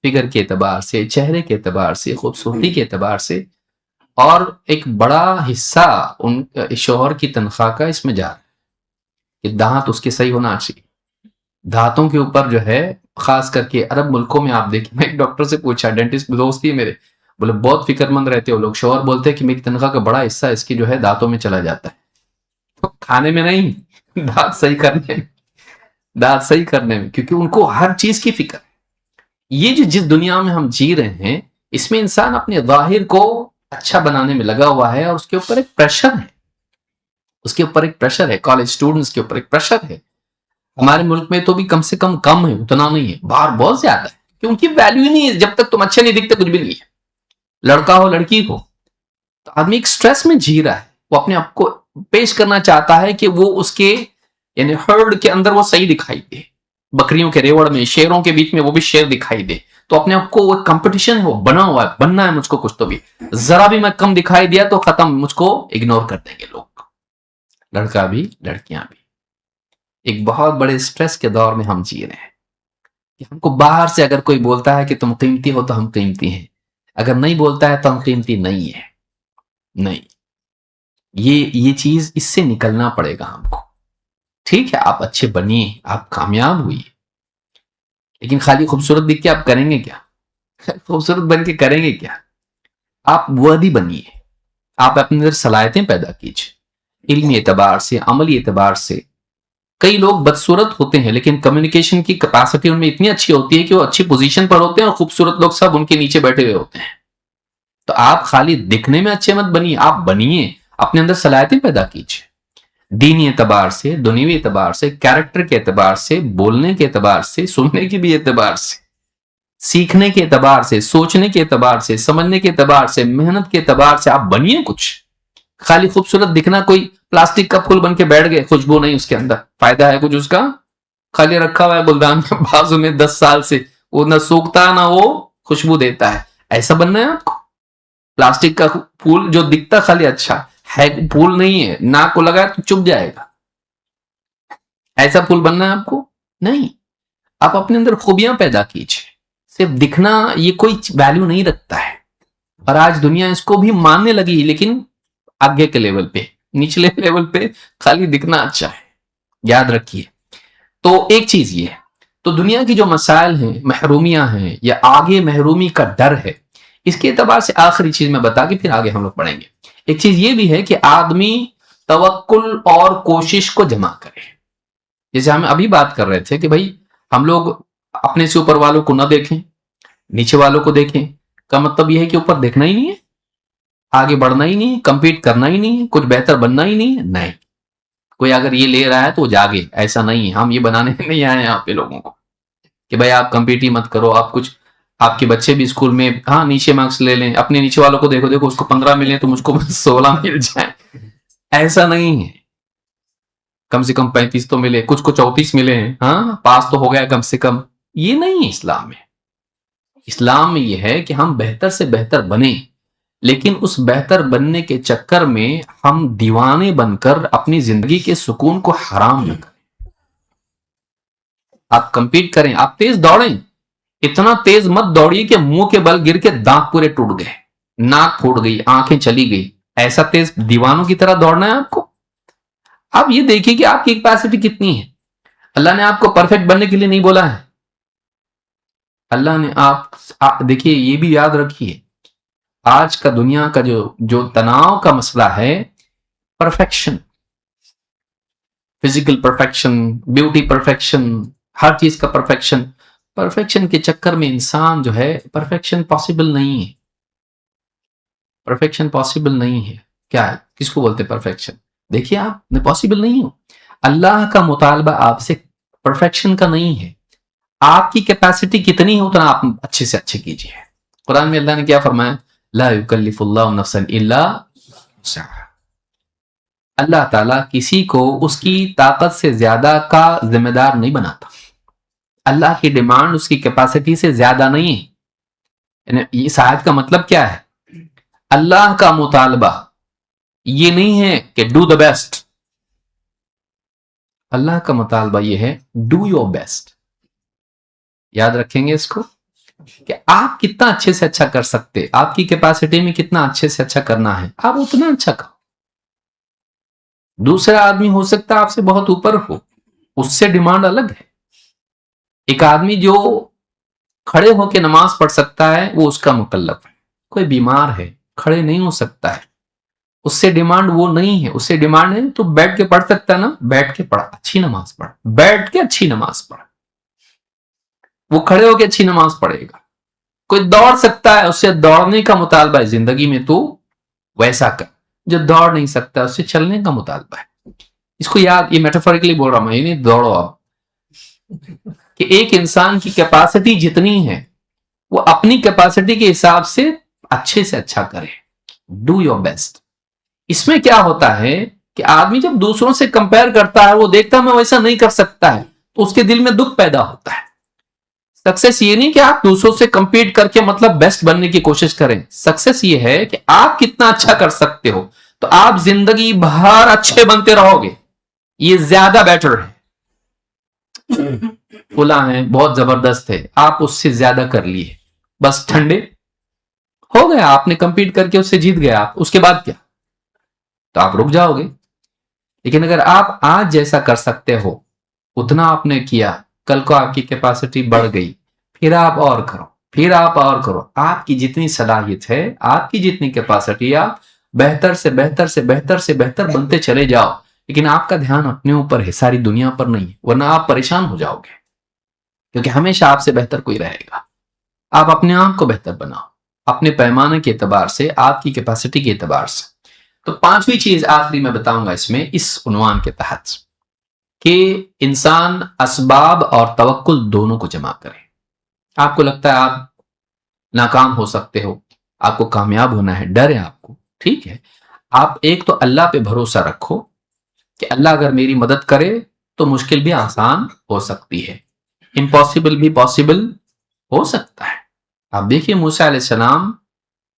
فگر کے اعتبار سے، چہرے کے اعتبار سے، خوبصورتی کے اعتبار سے اور ایک بڑا حصہ ان شوہر کی تنخواہ کا اس میں جا رہا ہے کہ دانت اس کے صحیح ہونا چاہیے. دانتوں کے اوپر جو ہے خاص کر کے عرب ملکوں میں آپ دیکھیں, میں ایک ڈاکٹر سے پوچھا, ڈینٹسٹ دوست ہی میرے, بولے بہت فکر مند رہتے ہو لوگ. شوہر بولتے ہیں کہ میری تنخواہ کا بڑا حصہ اس کی جو ہے دانتوں میں چلا جاتا ہے, تو کھانے میں نہیں, دانت صحیح کرنے میں, دانت صحیح کرنے میں, کیونکہ ان کو ہر چیز کی فکر ہے. یہ جو جس دنیا میں ہم جی رہے ہیں اس میں انسان اپنے ظاہر کو اچھا بنانے میں لگا ہوا ہے, اور اس کے اوپر ایک پریشر ہے, اس کے اوپر ایک پریشر ہے, کالج اسٹوڈنٹس کے اوپر ایک پریشر ہے. ہمارے ملک میں تو بھی کم سے کم ہے, اتنا نہیں ہے, باہر بہت زیادہ ہے, کیونکہ ویلیو ہی نہیں ہے. جب تک تم اچھے نہیں دکھتے کچھ بھی نہیں ہے, لڑکا ہو لڑکی ہو. تو آدمی ایک سٹریس میں جی رہا ہے, وہ اپنے آپ کو پیش کرنا چاہتا ہے کہ وہ اس کے یعنی ہرڈ کے اندر وہ صحیح دکھائی دے, بکریوں کے ریوڑ میں, شیروں کے بیچ میں وہ بھی شیر دکھائی دے. تو اپنے آپ کو وہ کمپٹیشن ہے, وہ بنا ہوا ہے, بننا ہے مجھ کو کچھ تو بھی. ذرا بھی میں کم دکھائی دیا تو ختم, مجھ کو اگنور کر دیں گے لوگ, لڑکا بھی لڑکیاں بھی. ایک بہت بڑے سٹریس کے دور میں ہم جی رہے ہیں کہ ہم کو باہر سے اگر کوئی بولتا ہے کہ تم قیمتی ہو تو ہم قیمتی ہیں, اگر نہیں بولتا ہے تو ہم قیمتی نہیں ہے. نہیں, یہ چیز اس سے نکلنا پڑے گا ہم کو. ٹھیک ہے آپ اچھے بنیے, آپ کامیاب ہوئیے, لیکن خالی خوبصورت دکھ کے آپ کریں گے کیا؟ خوبصورت بن کے کریں گے کیا؟ آپ وردی بنیے, آپ اپنے اندر صلاحیتیں پیدا کیجیے, علمی اعتبار سے, عملی اعتبار سے. کئی لوگ بدصورت ہوتے ہیں لیکن کمیونیکیشن کی کیپیسٹی ان میں اتنی اچھی ہوتی ہے کہ وہ اچھی پوزیشن پر ہوتے ہیں, اور خوبصورت لوگ سب ان کے نیچے بیٹھے ہوئے ہوتے ہیں. تو آپ خالی دکھنے میں اچھے مت بنیے, آپ بنیے, اپنے اندر صلاحیتیں پیدا کیجیے, دینی اعتبار سے, دنیوی اعتبار سے, کیریکٹر کے اعتبار سے, بولنے کے اعتبار سے, سننے کے بھی اعتبار سے, سیکھنے کے اعتبار سے, سوچنے کے اعتبار سے, سمجھنے کے اعتبار سے, محنت کے اعتبار سے آپ بنیے کچھ. خالی خوبصورت دکھنا, کوئی پلاسٹک کا پھول بن کے بیٹھ گئے, خوشبو نہیں اس کے اندر, فائدہ ہے کچھ اس کا؟ خالی رکھا ہوا ہے گلدان کے بازو میں 10 سال سے, وہ نہ سوکھتا نہ وہ خوشبو دیتا ہے. ایسا بننا ہے آپ کو؟ پلاسٹک کا پھول جو دکھتا خالی اچھا ہے, پھول نہیں ہے, ناک کو لگا تو چپ جائے گا, ایسا پھول بننا ہے آپ کو؟ نہیں. آپ اپنے اندر خوبیاں پیدا کیجیے. صرف دکھنا یہ کوئی ویلیو نہیں رکھتا ہے, اور آج دنیا اس کو بھی ماننے لگی, لیکن آگے کے لیول پہ, نچلے لیول پہ خالی دکھنا اچھا ہے. یاد رکھیے. تو ایک چیز یہ ہے, تو دنیا کی جو مسائل ہیں, محرومیاں ہیں, یا آگے محرومی کا ڈر ہے, اس کے اعتبار سے آخری چیز میں بتا کے پھر آگے ہم لوگ پڑھیں گے. ایک چیز یہ بھی ہے کہ آدمی توکل اور کوشش کو جمع کرے. جیسے ہم ابھی بات کر رہے تھے کہ بھائی ہم لوگ اپنے سے اوپر والوں کو نہ دیکھیں, نیچے والوں کو دیکھیں. کا مطلب یہ ہے کہ اوپر دیکھنا ہی نہیں ہے, آگے بڑھنا ہی نہیں ہے, کمپیٹ کرنا ہی نہیں ہے, کچھ بہتر بننا ہی نہیں ہے. نہیں, کوئی اگر یہ لے رہا ہے تو وہ جاگے, ایسا نہیں ہے. ہم یہ بنانے نہیں آئے ہیں یہاں پہ لوگوں کو کہ بھائی آپ کمپیٹ ہی مت کرو. آپ کچھ, آپ کے بچے بھی اسکول میں ہاں نیچے مارکس لے لیں, اپنے نیچے والوں کو دیکھو, دیکھو اس کو 15 ملے تو مجھ کو 16 مل جائیں. ایسا نہیں ہے, کم سے کم 35 تو ملے, کچھ کو 34 ملے ہیں, ہاں پاس تو ہو گیا کم سے کم. یہ نہیں ہے اسلام میں. اسلام میں یہ ہے کہ ہم بہتر سے بہتر بنیں, لیکن اس بہتر بننے کے چکر میں ہم دیوانے بن کر اپنی زندگی کے سکون کو حرام نہ کریں. آپ کمپیٹ کریں, آپ تیز دوڑیں, اتنا تیز مت دوڑیے کہ منہ کے بل گر کے دانت پورے ٹوٹ گئے, ناک پھوٹ گئی, آنکھیں چلی گئی. ایسا تیز دیوانوں کی طرح دوڑنا ہے آپ کو. آپ یہ دیکھیے کہ آپ کی کیپیسٹی کتنی ہے. اللہ نے آپ کو پرفیکٹ بننے کے لیے نہیں بولا ہے. اللہ نے آپ دیکھیے, یہ بھی یاد رکھیے, آج کا دنیا کا جو تناؤ کا مسئلہ ہے, perfection, physical perfection, beauty perfection, ہر چیز کا پرفیکشن. پرفیکشن کے چکر میں انسان جو ہے, پرفیکشن پاسبل نہیں ہے. پرفیکشن پاسبل نہیں ہے. کیا ہے, کس کو بولتے پرفیکشن؟ دیکھیے آپ پاسبل نہیں ہو. اللہ کا مطالبہ آپ سے پرفیکشن کا نہیں ہے. آپ کی کیپیسٹی کتنی ہے اتنا آپ اچھے سے اچھے کیجیے. قرآن میں اللہ نے کیا فرمایا؟ لا یکلف اللہ نفسا الا وسعها. اللہ تعالیٰ کسی کو اس کی طاقت سے زیادہ کا ذمہ دار نہیں بناتا. اللہ کی ڈیمانڈ اس کی کیپیسٹی سے زیادہ نہیں ہے. یعنی اس آیت کا مطلب کیا ہے؟ اللہ کا مطالبہ یہ نہیں ہے کہ ڈو دا بیسٹ. اللہ کا مطالبہ یہ ہے ڈو یور بیسٹ. یاد رکھیں گے اس کو, کہ آپ کتنا اچھے سے اچھا کر سکتے، آپ کی کیپیسٹی میں کتنا اچھے سے اچھا کرنا ہے، آپ اتنا اچھا کرو. دوسرا آدمی ہو سکتا ہے آپ سے بہت اوپر ہو، اس سے ڈیمانڈ الگ ہے. ایک آدمی جو کھڑے ہو کے نماز پڑھ سکتا ہے وہ اس کا مکلف ہے. کوئی بیمار ہے کھڑے نہیں ہو سکتا ہے، اس سے ڈیمانڈ وہ نہیں ہے. اس سے ڈیمانڈ ہے تو بیٹھ کے پڑھ سکتا ہے نا، بیٹھ کے پڑھ، اچھی نماز پڑھ، بیٹھ کے اچھی نماز پڑھ. وہ کھڑے ہو کے اچھی نماز پڑھے گا. کوئی دوڑ سکتا ہے، اس سے دوڑنے کا مطالبہ ہے زندگی میں، تو ویسا کر. جو دوڑ نہیں سکتا اس سے چلنے کا مطالبہ ہے. اس کو یاد، یہ میٹافوریکلی بول رہا ہوں، یہ نہیں دوڑو آپ، کہ ایک انسان کی کیپیسٹی جتنی ہے وہ اپنی کیپیسٹی کے حساب سے اچھے سے اچھا کرے. Do your best. اس میں کیا ہوتا ہے کہ آدمی جب دوسروں سے کمپیئر کرتا ہے، وہ دیکھتا ہے میں ویسا نہیں کر سکتا ہے، تو اس کے دل میں دکھ پیدا ہوتا ہے. سکسیس یہ نہیں کہ آپ دوسروں سے کمپیٹ کر کے مطلب بیسٹ بننے کی کوشش کریں. سکسیس یہ ہے کہ آپ کتنا اچھا کر سکتے ہو، تو آپ زندگی بھر اچھے بنتے رہو گے. یہ زیادہ بیٹر ہے. فلاں ہے بہت زبردست ہے، آپ اس سے زیادہ کر لیے، بس ٹھنڈے ہو گیا، آپ نے کمپیٹ کر کے اس سے جیت گیا. آپ اس کے بعد کیا، تو آپ رک جاؤ گے. لیکن اگر آپ آج جیسا کر سکتے ہو اتنا آپ نے کیا، کل کو آپ کی کیپیسٹی بڑھ گئی، پھر آپ اور کرو، پھر آپ اور کرو. آپ کی جتنی صلاحیت ہے، آپ کی جتنی کیپیسٹی، آپ بہتر سے بہتر سے بہتر سے بہتر بنتے چلے جاؤ. لیکن آپ کا دھیان اپنے اوپر ہے، ساری دنیا پر نہیں، ورنہ آپ پریشان ہو جاؤ گے. کیونکہ ہمیشہ آپ سے بہتر کوئی رہے گا. آپ اپنے آپ کو بہتر بناؤ، اپنے پیمانے کے اعتبار سے، آپ کی کیپیسٹی کے اعتبار سے. تو پانچویں چیز آخری میں بتاؤں گا اس میں، اس عنوان کے تحت، کہ انسان اسباب اور توکل دونوں کو جمع کرے. آپ کو لگتا ہے آپ ناکام ہو سکتے ہو، آپ کو کامیاب ہونا ہے، ڈر ہے آپ کو، ٹھیک ہے. آپ ایک تو اللہ پہ بھروسہ رکھو کہ اللہ اگر میری مدد کرے تو مشکل بھی آسان ہو سکتی ہے، امپاسبل بھی پاسبل ہو سکتا ہے. آپ دیکھیے موسیٰ علیہ السلام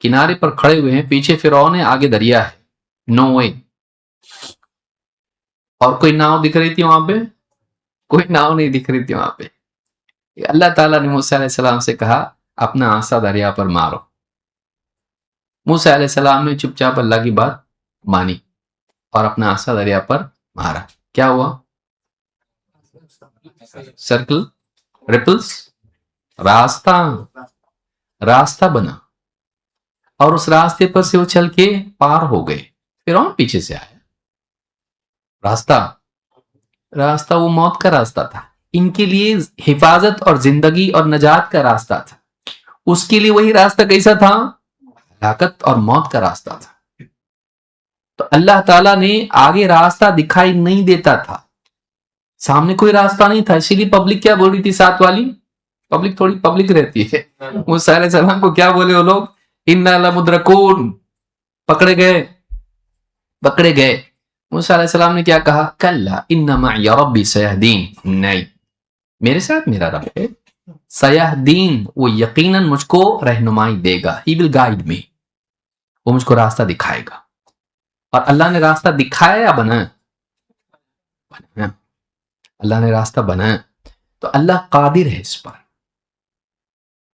کنارے پر کھڑے ہوئے ہیں، پیچھے فرعون ہے، آگے دریا ہے، نو وے. اور کوئی ناؤ دکھ رہی تھی وہاں پہ؟ کوئی ناؤ نہیں دکھ رہی تھی وہاں پہ. اللہ تعالیٰ نے موسیٰ علیہ السلام سے کہا اپنا عصا دریا پر مارو. موسیٰ علیہ السلام نے چپ چاپ اللہ کی بات مانی اور اپنا عصا دریا پر مارا. کیا ہوا؟ سرکل، ریپلز، راستہ بنا، اور اس راستے پر سے وہ چل کے پار ہو گئے. فرعون پیچھے سے آیا. راستہ وہ موت کا راستہ تھا. ان کے لیے حفاظت اور زندگی اور نجات کا راستہ تھا. اس کے لیے وہی راستہ کیسا تھا؟ ہلاکت اور موت کا راستہ تھا. تو اللہ تعالیٰ نے آگے راستہ دکھائی نہیں دیتا تھا، سامنے کوئی راستہ نہیں تھا. اسی لیے پبلک کیا بول رہی تھی؟ ساتھ والی پبلک تھوڑی پبلک رہتی ہے. موسیٰ علیہ السلام کو کیا بولے وہ لوگ؟ انا لمدرکون، پکڑے گئے. موسیٰ علیہ السلام نے کیا کہا؟ کلا ان معی ربی سیہدین، نہیں، میرے ساتھ میرا رب ہے، سیہدین، وہ یقیناً مجھ کو رہنمائی دے گا. ہی ول گائیڈ می، وہ مجھ کو راستہ دکھائے گا. اور اللہ نے راستہ دکھایا یا بنایا؟ اللہ نے راستہ بنایا. تو اللہ قادر ہے اس پر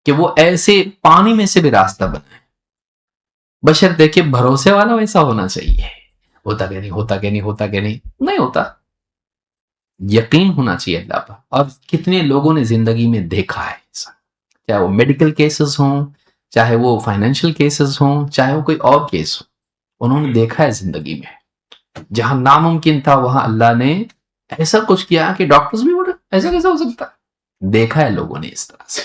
کہ وہ ایسے پانی میں سے بھی راستہ بنائے. بشر دیکھے بھروسے والا ویسا ہونا چاہیے. ہوتا کہ نہیں ہوتا. یقین ہونا چاہیے اللہ پر. اور کتنے لوگوں نے زندگی میں دیکھا ہے ایسا، چاہے وہ میڈیکل کیسز ہوں، چاہے وہ فائنینشیل کیسز ہوں، چاہے وہ کوئی اور کیس ہو، انہوں نے دیکھا ہے زندگی میں جہاں ناممکن تھا وہاں اللہ نے ایسا کچھ کیا کہ ڈاکٹرز بھی بولے ایسا کیسا ہو سکتا. دیکھا ہے لوگوں نے اس طرح سے.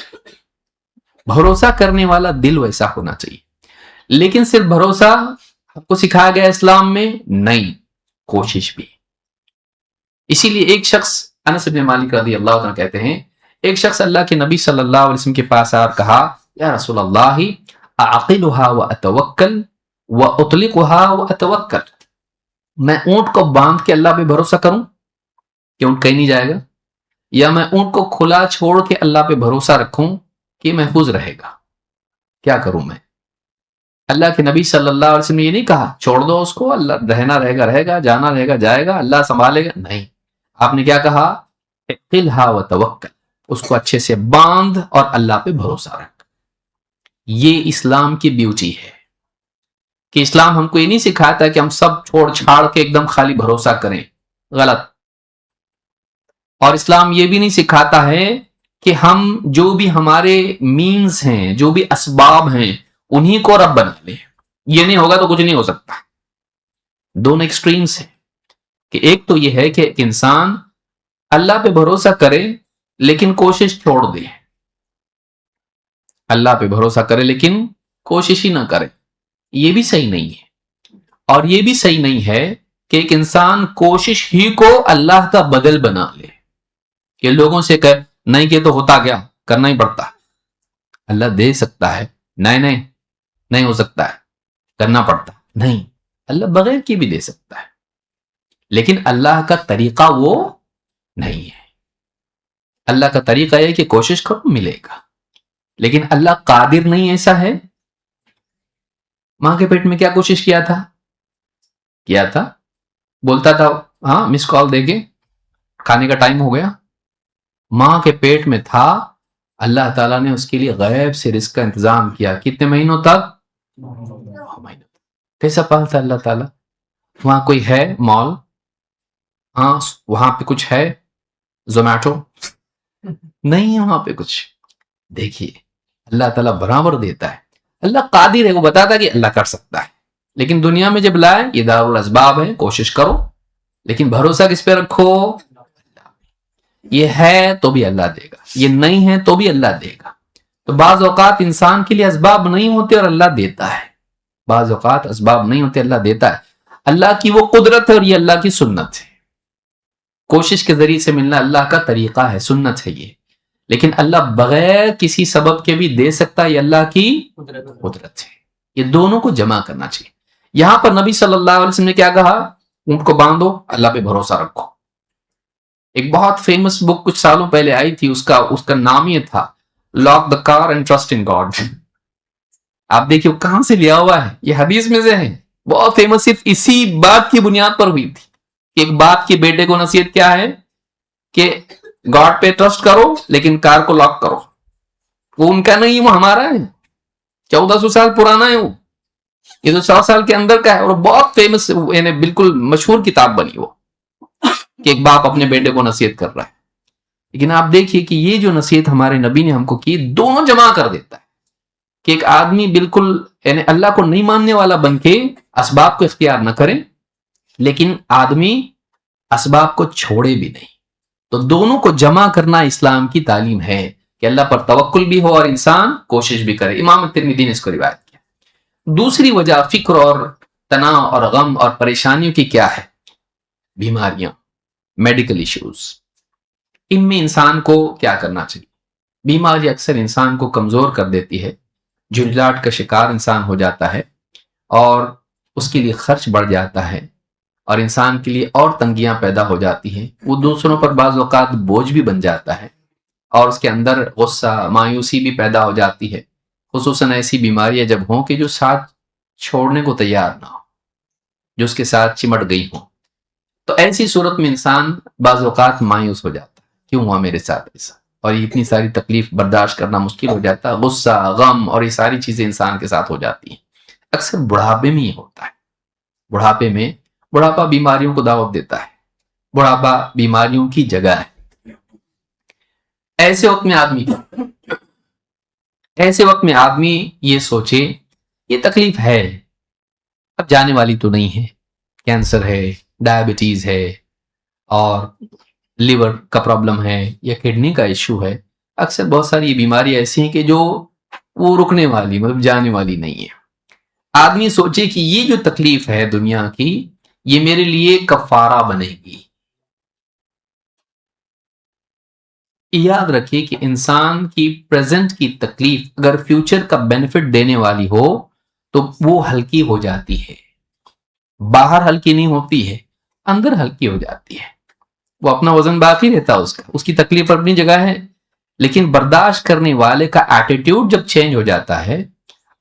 بھروسہ کرنے والا دل ویسا ہونا چاہیے. لیکن صرف بھروسہ آپ کو سکھایا گیا اسلام میں نہیں، کوشش بھی. اسی لیے ایک شخص، انس بن مالک رضی اللہ عنہ کہتے ہیں، ایک شخص اللہ کے نبی صلی اللہ علیہ وسلم کے پاس آ کہا یا رسول اللہ اعقلها واتوکل واطلقها واتوکل، میں اونٹ کو باندھ کے اللہ پہ بھروسہ کروں کہ اونٹ کہیں نہیں جائے گا، یا میں اونٹ کو کھلا چھوڑ کے اللہ پہ بھروسہ رکھوں کہ محفوظ رہے گا، کیا کروں میں؟ اللہ کے نبی صلی اللہ علیہ وسلم نے یہ نہیں کہا چھوڑ دو اس کو، اللہ رہنا رہے گا، جانا رہے گا جائے گا، اللہ سنبھالے گا. نہیں، آپ نے کیا کہا؟ اعقلها وتوکل، اس کو اچھے سے باندھ اور اللہ پہ بھروسہ رکھ. یہ اسلام کی بیوٹی ہے کہ اسلام ہم کو یہ نہیں سکھاتا کہ ہم سب چھوڑ چھاڑ کے ایک دم خالی بھروسہ کریں، غلط. اور اسلام یہ بھی نہیں سکھاتا ہے کہ ہم جو بھی ہمارے مینز ہیں، جو بھی اسباب ہیں، انہی کو رب بنا لیں. یہ نہیں ہوگا تو کچھ نہیں ہو سکتا. دونوں ایکسٹریمز ہیں کہ ایک تو یہ ہے کہ ایک انسان اللہ پہ بھروسہ کرے لیکن کوشش چھوڑ دے. اللہ پہ بھروسہ کرے لیکن کوشش ہی نہ کرے، یہ بھی صحیح نہیں ہے. اور یہ بھی صحیح نہیں ہے کہ ایک انسان کوشش ہی کو اللہ کا بدل بنا لے کہ لوگوں سے کہ نہیں کہ تو ہوتا کیا، کرنا ہی پڑتا. اللہ دے سکتا ہے، نہیں ہو سکتا ہے، کرنا پڑتا. نہیں، اللہ بغیر کی بھی دے سکتا ہے، لیکن اللہ کا طریقہ وہ نہیں ہے. اللہ کا طریقہ یہ کہ کوشش کرو ملے گا، لیکن اللہ قادر نہیں ایسا ہے. ماں کے پیٹ میں کیا کوشش کیا تھا، بولتا تھا ہاں مس کال دے کے کھانے کا ٹائم ہو گیا. ماں کے پیٹ میں تھا، اللہ تعالیٰ نے اس کے لیے غیب سے رزق کا انتظام کیا. کتنے مہینوں تک؟ 9 مہینوں. کیسا پالتا اللہ تعالیٰ؟ وہاں کوئی ہے مال؟ ہاں وہاں پہ کچھ ہے زومیٹو؟ نہیں ہے وہاں پہ کچھ. دیکھیے اللہ تعالیٰ برابر دیتا ہے. اللہ قادر ہے، وہ بتاتا کہ اللہ کر سکتا ہے، لیکن دنیا میں جب لائے یہ دار الاسباب ہے، کوشش کرو لیکن بھروسہ کس پہ رکھو؟ یہ ہے تو بھی اللہ دے گا، یہ نہیں ہے تو بھی اللہ دے گا. تو بعض اوقات انسان کے لیے اسباب نہیں ہوتے اور اللہ دیتا ہے. بعض اوقات اسباب نہیں ہوتے، اللہ دیتا ہے. اللہ کی وہ قدرت ہے اور یہ اللہ کی سنت ہے. کوشش کے ذریعے سے ملنا اللہ کا طریقہ ہے، سنت ہے یہ. لیکن اللہ بغیر کسی سبب کے بھی دے سکتا ہے، یہ اللہ کی قدرت ہے. یہ دونوں کو جمع کرنا چاہیے. یہاں پر نبی صلی اللہ علیہ وسلم نے کیا کہا؟ اونٹ کو باندھو، اللہ پہ بھروسہ رکھو. ایک بہت فیمس بک کچھ سالوں پہلے آئی تھی، اس کا نام یہ تھا lock the car and trust in God. آپ دیکھیے کہاں سے لیا ہوا ہے، یہ حدیث میں سے ہے. بہت فیمس، صرف اسی بات کی بنیاد پر ہوئی تھی کہ ایک باپ کے بیٹے کو نصیحت کیا ہے کہ گاڈ پہ ٹرسٹ کرو لیکن کار کو لاک کرو. وہ ان کا نہیں، وہ ہمارا ہے. 1400 سال پرانا ہے وہ، یہ تو 100 سال کے اندر کا ہے. اور بہت فیمس، یعنی بالکل مشہور کتاب بنی وہ کہ ایک باپ اپنے بیٹے کو نصیحت کر رہا ہے. لیکن آپ دیکھیے کہ یہ جو نصیحت ہمارے نبی نے ہم کو کی، دونوں جمع کر دیتا ہے کہ ایک آدمی بالکل یعنی اللہ کو نہیں ماننے والا بن کے اسباب کو اختیار نہ کرے، لیکن آدمی اسباب کو چھوڑے بھی نہیں. تو دونوں کو جمع کرنا اسلام کی تعلیم ہے کہ اللہ پر توکل بھی ہو اور انسان کوشش بھی کرے. امام ترمذی نے اس کو روایت کیا. دوسری وجہ فکر اور تناؤ اور غم اور پریشانیوں کی کیا ہے؟ بیماریاں، میڈیکل ایشوز. ان میں انسان کو کیا کرنا چاہیے؟ بیماری اکثر انسان کو کمزور کر دیتی ہے، جھنجھلاہٹ کا شکار انسان ہو جاتا ہے اور اس کے لیے خرچ بڑھ جاتا ہے اور انسان کے لیے اور تنگیاں پیدا ہو جاتی ہیں. وہ دوسروں پر بعض اوقات بوجھ بھی بن جاتا ہے اور اس کے اندر غصہ، مایوسی بھی پیدا ہو جاتی ہے. خصوصاً ایسی بیماریاں جب ہوں کہ جو ساتھ چھوڑنے کو تیار نہ ہو، جو اس کے ساتھ چمٹ گئی ہوں، تو ایسی صورت میں انسان بعض اوقات مایوس ہو جاتا ہے، کیوں ہوا میرے ساتھ ایسا، اور اتنی ساری تکلیف برداشت کرنا مشکل ہو جاتا ہے. غصہ، غم اور یہ ساری چیزیں انسان کے ساتھ ہو جاتی ہیں. اکثر بڑھاپے میں یہ ہوتا ہے. بڑھاپا بیماریوں کو دعوت دیتا ہے، بڑھاپا بیماریوں کی جگہ ہے. ایسے وقت میں آدمی یہ سوچے یہ تکلیف ہے، اب جانے والی تو نہیں ہے. کینسر ہے، ڈائبٹیز ہے اور لیور کا پرابلم ہے یا کڈنی کا ایشو ہے. اکثر بہت ساری یہ بیماری ایسی ہیں کہ جو وہ رکنے والی، مطلب جانے والی نہیں ہے. آدمی سوچے کہ یہ جو تکلیف ہے دنیا کی، یہ میرے لیے کفارہ بنے گی. یاد رکھیے کہ انسان کی پریزنٹ کی تکلیف اگر فیوچر کا بینیفٹ دینے والی ہو تو وہ ہلکی ہو جاتی ہے. باہر ہلکی نہیں ہوتی ہے، اندر ہلکی ہو جاتی ہے. وہ اپنا وزن باقی رہتا ہے، اس کی تکلیف اپنی جگہ ہے، لیکن برداشت کرنے والے کا ایٹیٹیوڈ جب چینج ہو جاتا ہے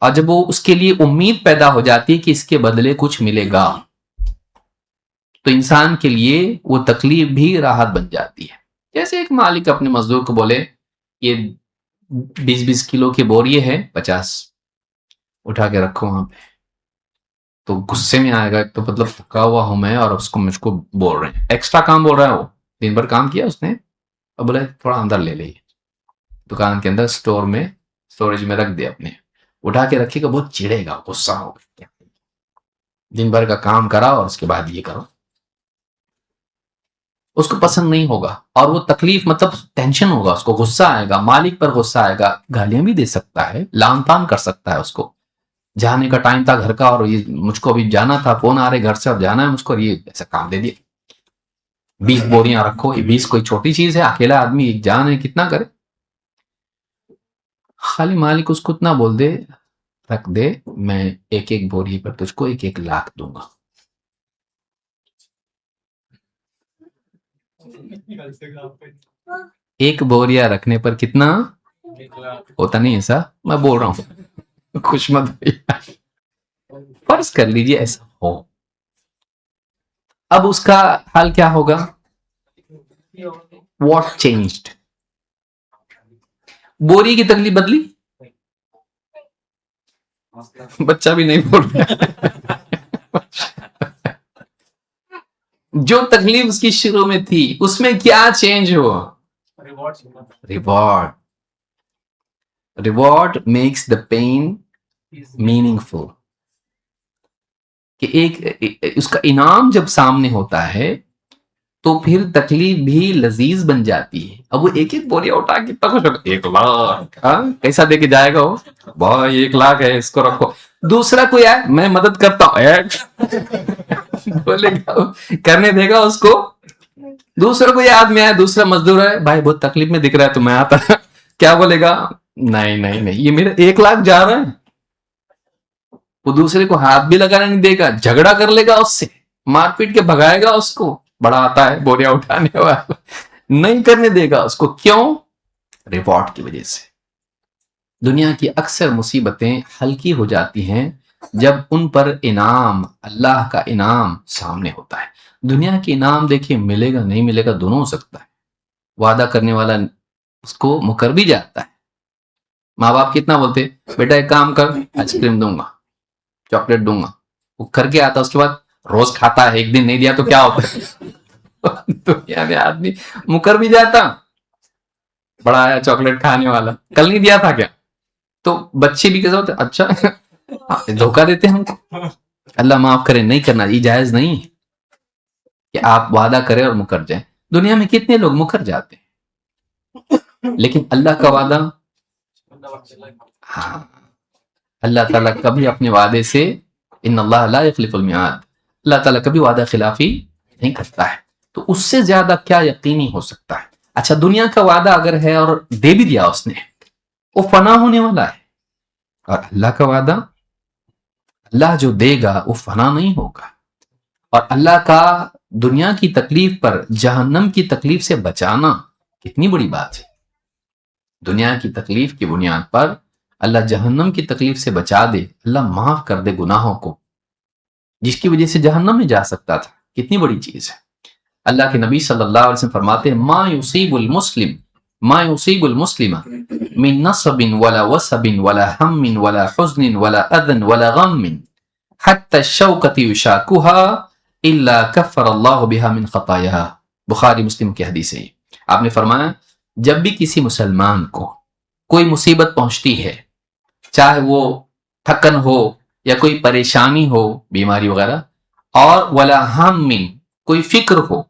اور جب وہ اس کے لیے امید پیدا ہو جاتی ہے کہ اس کے بدلے کچھ ملے گا، تو انسان کے لیے وہ تکلیف بھی راحت بن جاتی ہے. جیسے ایک مالک اپنے مزدور کو بولے یہ 20 کلو کے بوریے ہے، 50 اٹھا کے رکھو وہاں پہ. تو غصے میں آئے گا, تو مطلب تھکا ہوا ہوں میں اور مجھ کو بول رہے ہیں, ایکسٹرا کام بول رہا ہے, وہ دن بھر کام کیا اس نے, اب بولے تھوڑا اندر لے لے, دکان کے اندر اسٹور میں اسٹوریج میں رکھ دے اپنے, اٹھا کے رکھے گا, بہت چڑے گا, غصہ ہوگا, دن بھر کا کام کرا اور اس کے بعد یہ کرو, اس کو پسند نہیں ہوگا, اور وہ تکلیف مطلب ٹینشن ہوگا, اس کو غصہ آئے گا, مالک پر غصہ آئے گا, گالیاں بھی دے سکتا ہے, لان تان کر سکتا ہے, اس کو جانے کا ٹائم تھا گھر کا, اور یہ مجھ کو ابھی جانا تھا, فون آ رہے گھر سے, اب جانا ہے مجھ کو, یہ ایسا کام دے دیا, 20 بوریاں رکھو, یہ 20 کوئی چھوٹی چیز ہے, اکیلا آدمی ایک جان ہے, کتنا کرے, خالی مالک اس کو اتنا بول دے, رکھ دے, میں ایک ایک بوری پر تجھ کو 1 لاکھ دوں گا. ایک بوریا رکھنے پر کتنا ہوتا, نہیں ایسا میں بول رہا ہوں, خوش مت فرض کر لیجیے ایسا ہو, اب اس کا حال کیا ہوگا, واٹ چینجڈ, بوری کی تکلیف بدلی, بچہ بھی نہیں بول رہا, جو تکلیف اس کی شروع میں تھی اس میں کیا چینج ہوا, reward. Reward makes the pain meaningful, کہ ایک اس کا انعام جب سامنے ہوتا ہے تو پھر تکلیف بھی لذیذ بن جاتی ہے. اب وہ ایک ایک بوریا اٹھا کے کتنا خوش ہوگا, 1 لاکھ, کیسا دے کے جائے گا وہ, بھائی 1 لاکھ ہے, اس کو رکھو. دوسرا کوئی ہے, میں مدد کرتا ہوں, بولے گا, کرنے دے گا اس کو. دوسرا کوئی آدمی ہے, دوسرا مزدور ہے, بھائی بہت تکلیف میں دکھ رہا ہے تو میں آتا, کیا بولے گا, نہیں نہیں نہیں, یہ میرا 1 لاکھ جا رہا ہے. وہ دوسرے کو ہاتھ بھی لگانے نہیں دے گا, جھگڑا کر لے گا اس سے, مار پیٹ کے بھگائے گا اس کو, بڑا آتا ہے بوریا اٹھانے والا, نہیں کرنے دے گا اس کو. کیوں؟ ریوارڈ کی وجہ سے. دنیا کی اکثر مصیبتیں ہلکی ہو جاتی ہیں جب ان پر انعام, اللہ کا انعام سامنے ہوتا ہے. دنیا کے انعام دیکھیے, ملے گا نہیں ملے گا دونوں ہو سکتا ہے, وعدہ کرنے والا اس کو مکر بھی جاتا ہے. ماں باپ کتنا بولتے, بیٹا ایک کام کر, آئس کریم دوں گا, چاکلیٹ دوں گا, وہ کر کے آتا, اس کے بعد روز کھاتا ہے, 1 دن نہیں دیا تو کیا ہوتا ہے. دنیا میں آدمی مکر بھی جاتا, بڑا آیا چاکلیٹ کھانے والا, کل نہیں دیا تھا کیا, تو بچے بھی کیسے ہوتے, اچھا دھوکہ دیتے ہم کو. اللہ معاف کرے, نہیں کرنا, یہ جائز نہیں ہے کہ آپ وعدہ کریں اور مکر جائیں. دنیا میں کتنے لوگ مکر جاتے ہیں, لیکن اللہ کا وعدہ, ہاں, اللہ تعالیٰ کبھی اپنے وعدے سے, ان اللہ لا یخلف المیعاد, اللہ تعالیٰ کبھی وعدہ خلافی نہیں کرتا ہے. تو اس سے زیادہ کیا یقینی ہو سکتا ہے. اچھا, دنیا کا وعدہ اگر ہے اور دے بھی دیا اس نے, وہ فنا ہونے والا ہے, اور اللہ کا وعدہ, اللہ جو دے گا وہ فنا نہیں ہوگا. اور اللہ کا دنیا کی تکلیف پر جہنم کی تکلیف سے بچانا کتنی بڑی بات ہے. دنیا کی تکلیف کی بنیاد پر اللہ جہنم کی تکلیف سے بچا دے, اللہ معاف کر دے گناہوں کو, جس کی وجہ سے جہنم میں جا سکتا تھا, کتنی بڑی چیز ہے. اللہ کے نبی صلی اللہ علیہ وسلم فرماتے ہیں, ما یصیب المسلم من نصب ولا وصب ولا هم ولا حزن ولا اذى ولا غم حتى الشوكة يشاكها الا كفر الله بها من خطاياها. بخاری مسلم کی حدیث ہے. آپ نے فرمایا, جب بھی کسی مسلمان کو کوئی مصیبت پہنچتی ہے, چاہے وہ تھکن ہو یا کوئی پریشانی ہو, بیماری وغیرہ, اور ولا ہم, کوئی فکر ہو,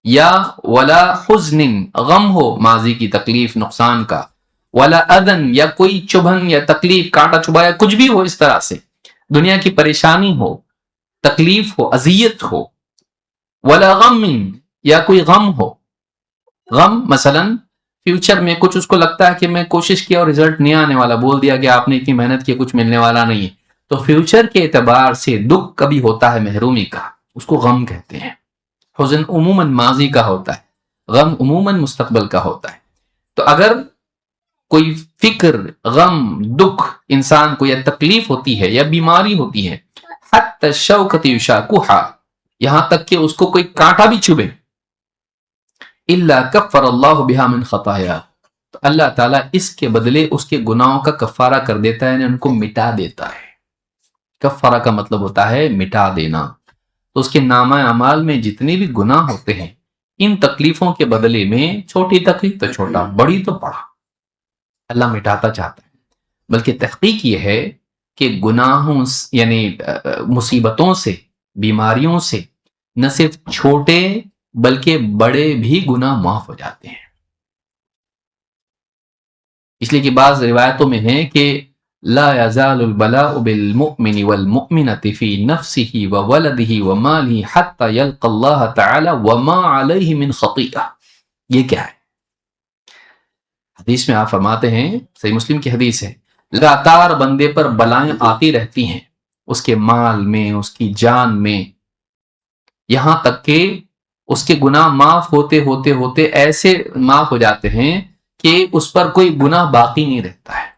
یا ولا حزن, غم ہو, ماضی کی تکلیف نقصان کا, ولا اذن, یا کوئی چبھن یا تکلیف, کانٹا چبھایا, کچھ بھی ہو اس طرح سے, دنیا کی پریشانی ہو, تکلیف ہو, اذیت ہو, ولا غم, یا کوئی غم ہو. غم مثلاً فیوچر میں کچھ اس کو لگتا ہے کہ میں کوشش کیا اور رزلٹ نہیں آنے والا, بول دیا کہ آپ نے اتنی محنت کی, کچھ ملنے والا نہیں ہے, تو فیوچر کے اعتبار سے دکھ کبھی ہوتا ہے محرومی کا, اس کو غم کہتے ہیں. حزن عموماً ماضی کا ہوتا ہے, غم عموماً مستقبل کا ہوتا ہے. تو اگر کوئی فکر, غم, دکھ انسان کو یا تکلیف ہوتی ہے یا بیماری ہوتی ہے, حتی الشوکۃ یشاکھا, یہاں تک کہ اس کو کوئی کانٹا بھی چبھے, الا کفر اللہ بہا من خطایا, تو اللہ تعالیٰ اس کے بدلے اس کے گناہوں کا کفارہ کر دیتا ہے، یعنی ان کو مٹا دیتا ہے۔ کفارہ کا مطلب ہوتا ہے مٹا دینا۔ تو اس کے نامہ اعمال میں جتنے بھی گناہ ہوتے ہیں، ان تکلیفوں کے بدلے میں چھوٹی تکلیف تو چھوٹا، بڑی تو بڑا، اللہ مٹاتا چاہتا ہے۔ بلکہ تحقیق یہ ہے کہ گناہوں یعنی مصیبتوں سے، بیماریوں سے نہ صرف چھوٹے بلکہ بڑے بھی گناہ معاف ہو جاتے ہیں۔ اس لیے کہ بعض روایتوں میں ہے کہ لا يزال البلاء بالمؤمن والمؤمنة في نفسه وولده وماله حتى يلقى الله تعالى وما عليه من خطيئة۔ یہ کیا ہے؟ حدیث میں آپ فرماتے ہیں، صحیح مسلم کی حدیث ہے، لگاتار بندے پر بلائیں آتی رہتی ہیں، اس کے مال میں، اس کی جان میں، یہاں تک کہ اس کے گناہ معاف ہوتے ہوتے ہوتے ایسے معاف ہو جاتے ہیں کہ اس پر کوئی گناہ باقی نہیں رہتا ہے،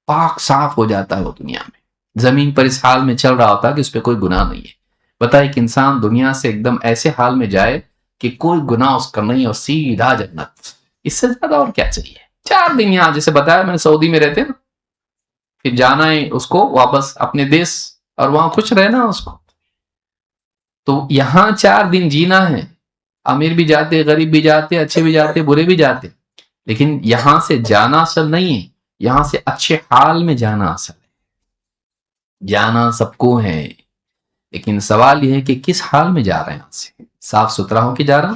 پاک صاف ہو جاتا ہے وہ دنیا میں، زمین پر اس حال میں چل رہا ہوتا ہے کہ اس پہ کوئی گناہ نہیں ہے۔ بتائے کہ انسان دنیا سے ایک دم ایسے حال میں جائے کہ کوئی گناہ اس کا نہیں اور سیدھا جنت، اس سے زیادہ اور کیا چاہیے؟ 4 دن یہاں، جیسے بتایا میں نے سعودی میں رہتے نا، پھر جانا ہے اس کو واپس اپنے دیش اور وہاں خوش رہنا اس کو، تو یہاں 4 دن جینا ہے، امیر بھی جاتے، غریب بھی جاتے، اچھے بھی جاتے، برے بھی جاتے، لیکن یہاں سے جانا اصل نہیں ہے، یہاں سے اچھے حال میں جانا اصل ہے۔ جانا سب کو ہے، لیکن سوال یہ ہے کہ کس حال میں جا رہے ہیں، یہاں سے صاف ستھرا ہو کے جا رہا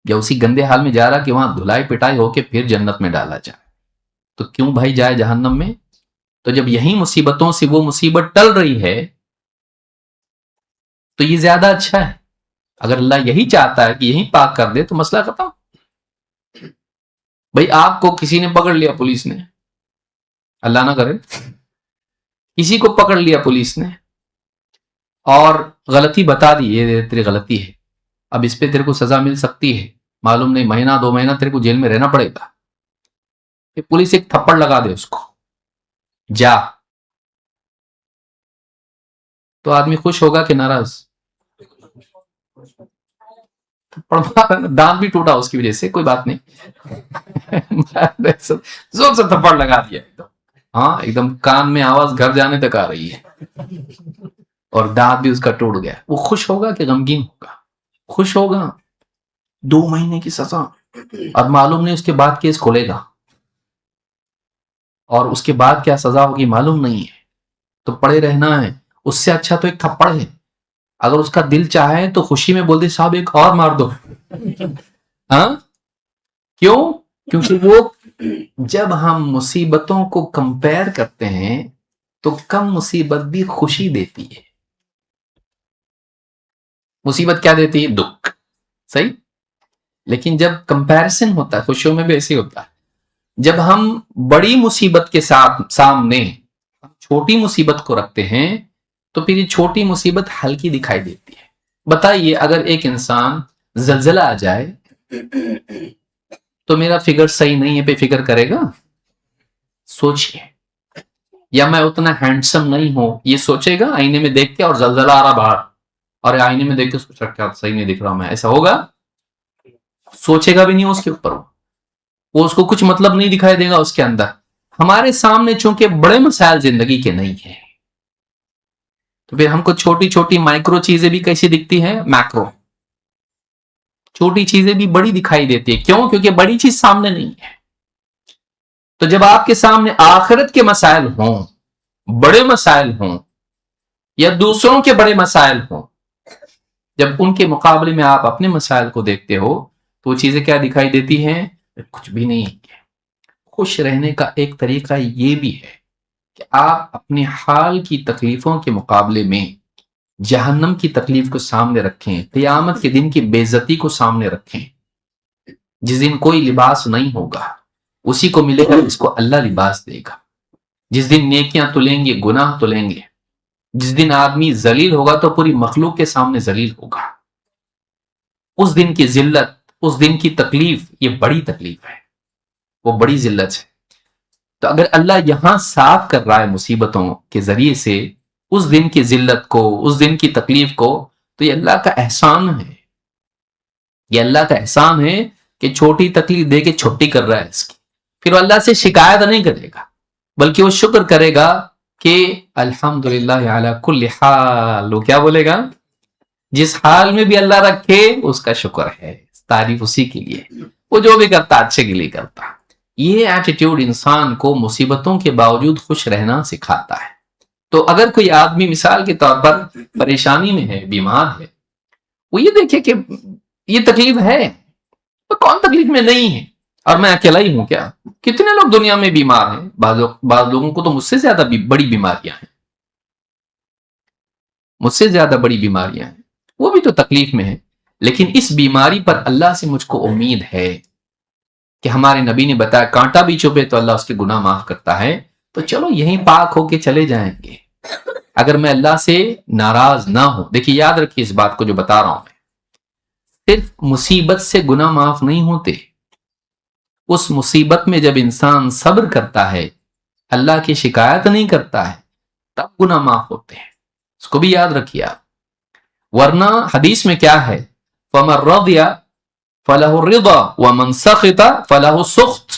یا اسی گندے حال میں جا رہا کہ وہاں دھلائی پٹائی ہو کے پھر جنت میں ڈالا جائے؟ تو کیوں بھائی جائے جہنم میں؟ تو جب یہی مصیبتوں سے وہ مصیبت ٹل رہی ہے تو یہ زیادہ اچھا ہے۔ اگر اللہ یہی چاہتا ہے کہ یہی پاک کر دے تو مسئلہ ختم۔ بھائی آپ کو کسی نے پکڑ لیا، پولیس نے، اللہ نہ کرے کسی کو پکڑ لیا پولیس نے اور غلطی بتا دی، یہ تیری غلطی ہے، اب اس پہ تیرے کو سزا مل سکتی ہے، معلوم نہیں مہینہ 2 مہینہ تیرے کو جیل میں رہنا پڑے گا، پھر پولیس ایک تھپڑ لگا دے اس کو، جا، تو آدمی خوش ہوگا کہ ناراض؟ دانت بھی ٹوٹا اس کی وجہ سے، کوئی بات نہیں، زور سے تھپڑ لگا دیا ایک دم، ہاں ایک دم کان میں آواز گھر جانے تک آ رہی ہے اور دانت بھی اس کا ٹوٹ گیا، وہ خوش ہوگا کہ غمگین ہوگا؟ خوش ہوگا۔ 2 مہینے کی سزا اور معلوم نہیں اس کے بعد کیس کھولے گا اور اس کے بعد کیا سزا ہوگی معلوم نہیں ہے، تو پڑے رہنا ہے۔ اس سے اچھا تو ایک تھپڑ ہے، اگر اس کا دل چاہے تو خوشی میں بول دے صاحب ایک اور مار دو، ہاں کیوں؟ کیونکہ وہ جب ہم مصیبتوں کو کمپیئر کرتے ہیں تو کم مصیبت بھی خوشی دیتی ہے۔ مصیبت کیا دیتی ہے؟ دکھ، صحیح؟ لیکن جب کمپیرسن ہوتا ہے، خوشیوں میں بھی ایسے ہوتا ہے، جب ہم بڑی مصیبت کے سامنے چھوٹی مصیبت کو رکھتے ہیں تو پھر یہ چھوٹی مصیبت ہلکی دکھائی دیتی ہے۔ بتائیے اگر ایک انسان زلزلہ آ جائے تو میرا فگر صحیح نہیں ہے پہ فکر کرے گا؟ سوچئے، یا میں اتنا ہینڈسم نہیں ہوں یہ سوچے گا آئینے میں دیکھ کے، اور زلزلہ آ رہا باہر اور آئینے میں دیکھ کے سوچ رہا کیا صحیح نہیں دکھ رہا میں، ایسا ہوگا؟ سوچے گا بھی نہیں اس کے اوپر، وہ اس کو کچھ مطلب نہیں دکھائی دے گا اس کے اندر۔ ہمارے سامنے چونکہ بڑے مسائل زندگی کے نہیں ہیں تو پھر ہم کو چھوٹی چھوٹی مائکرو چیزیں بھی کیسی دکھتی ہیں؟ میکرو، چھوٹی چیزیں بھی بڑی دکھائی دیتی ہے، کیوں؟ کیونکہ بڑی چیز سامنے نہیں ہے۔ تو جب آپ کے سامنے آخرت کے مسائل ہوں، بڑے مسائل ہوں یا دوسروں کے بڑے مسائل ہوں، جب ان کے مقابلے میں آپ اپنے مسائل کو دیکھتے ہو تو وہ چیزیں کیا دکھائی دیتی ہیں؟ کچھ بھی نہیں۔ خوش رہنے کا ایک طریقہ یہ بھی ہے کہ آپ اپنے حال کی تکلیفوں کے مقابلے میں جہنم کی تکلیف کو سامنے رکھیں، قیامت کے دن کی بے عزتی کو سامنے رکھیں، جس دن کوئی لباس نہیں ہوگا، اسی کو ملے گا جس کو اللہ لباس دے گا، جس دن نیکیاں تلیں گے، گناہ تلیں گے، جس دن آدمی ذلیل ہوگا تو پوری مخلوق کے سامنے ذلیل ہوگا۔ اس دن کی ذلت، اس دن کی تکلیف، یہ بڑی تکلیف ہے، وہ بڑی ذلت ہے۔ تو اگر اللہ یہاں صاف کر رہا ہے مصیبتوں کے ذریعے سے اس دن کی ذلت کو، اس دن کی تکلیف کو، تو یہ اللہ کا احسان ہے، یہ اللہ کا احسان ہے کہ چھوٹی تکلیف دے کے چھٹی کر رہا ہے اس کی، پھر وہ اللہ سے شکایت نہیں کرے گا بلکہ وہ شکر کرے گا کہ الحمدللہ علی کل حال. وہ کیا بولے گا؟ جس حال میں بھی اللہ رکھے اس کا شکر ہے، تعریف اسی کے لیے، وہ جو بھی کرتا اچھے کے لیے کرتا. یہ ایٹیٹیوڈ انسان کو مصیبتوں کے باوجود خوش رہنا سکھاتا ہے. تو اگر کوئی آدمی مثال کے طور پر پریشانی میں ہے، بیمار ہے، وہ یہ دیکھے کہ یہ تکلیف ہے، تو کون تکلیف میں نہیں ہے، اور میں اکیلا ہی ہوں کیا؟ کتنے لوگ دنیا میں بیمار ہیں، بعض لوگوں کو تو مجھ سے زیادہ بڑی بیماریاں ہیں، مجھ سے زیادہ بڑی بیماریاں ہیں، وہ بھی تو تکلیف میں ہے. لیکن اس بیماری پر اللہ سے مجھ کو امید ہے کہ ہمارے نبی نے بتایا کانٹا بھی چبھے تو اللہ اس کے گناہ معاف کرتا ہے. تو چلو یہیں پاک ہو کے چلے جائیں گے. اگر میں اللہ سے ناراض نہ ہوں، دیکھیے یاد رکھیے اس بات کو جو بتا رہا ہوں میں، صرف مصیبت سے گناہ معاف نہیں ہوتے. اس مصیبت میں جب انسان صبر کرتا ہے، اللہ کی شکایت نہیں کرتا ہے، تب گناہ معاف ہوتے ہیں. اس کو بھی یاد رکھیے آپ. ورنہ حدیث میں کیا ہے؟ فَمَن رَضِيَ فَلَهُ الرِّضَى وَمَن سَخِطَ فَلَهُ السُّخْط.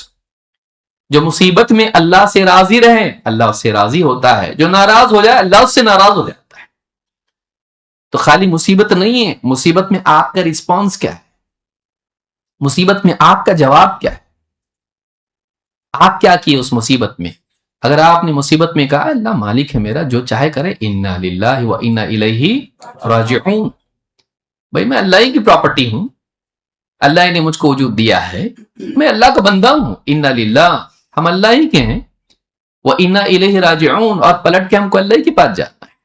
جو مصیبت میں اللہ سے راضی رہے اللہ اس سے راضی ہوتا ہے، جو ناراض ہو جائے اللہ اس سے ناراض ہو جاتا ہے. تو خالی مصیبت نہیں ہے، مصیبت میں آپ کا رسپانس کیا ہے، مصیبت میں آپ کا جواب کیا ہے، آپ کیا کیے اس مصیبت میں. اگر آپ نے مصیبت میں کہا اللہ مالک ہے میرا، جو چاہے کرے، انا للہ و انا الیہ راجعون، بھائی میں اللہ ہی کی پراپرٹی ہوں، اللہ نے مجھ کو وجود دیا ہے، میں اللہ کا بندہ ہوں، انا للہ، ہم اللہ ہی کے ہیں، وہ انا الیہ راجعون، اور پلٹ کے ہم کو اللہ ہی کے پاس جانا ہے.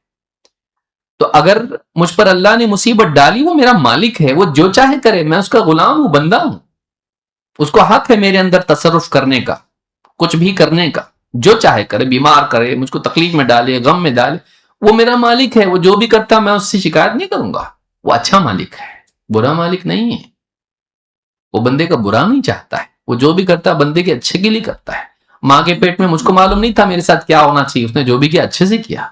تو اگر مجھ پر اللہ نے مصیبت ڈالی، وہ میرا مالک ہے، وہ جو چاہے کرے، میں اس کا غلام ہوں، بندہ ہوں، اس کو حق ہے میرے اندر تصرف کرنے کا، کچھ بھی کرنے کا، جو چاہے کرے، بیمار کرے، مجھ کو تکلیف میں ڈالے، غم میں ڈالے، وہ میرا مالک ہے، وہ جو بھی کرتا میں اس سے شکایت نہیں کروں گا. وہ اچھا مالک ہے، برا مالک نہیں ہے، وہ بندے کا برا نہیں چاہتا ہے، وہ جو بھی کرتا ہے بندے کے اچھے کے لیے کرتا ہے. ماں کے پیٹ میں مجھ کو معلوم نہیں تھا میرے ساتھ کیا ہونا چاہیے، اس نے جو بھی کیا اچھے سے کیا،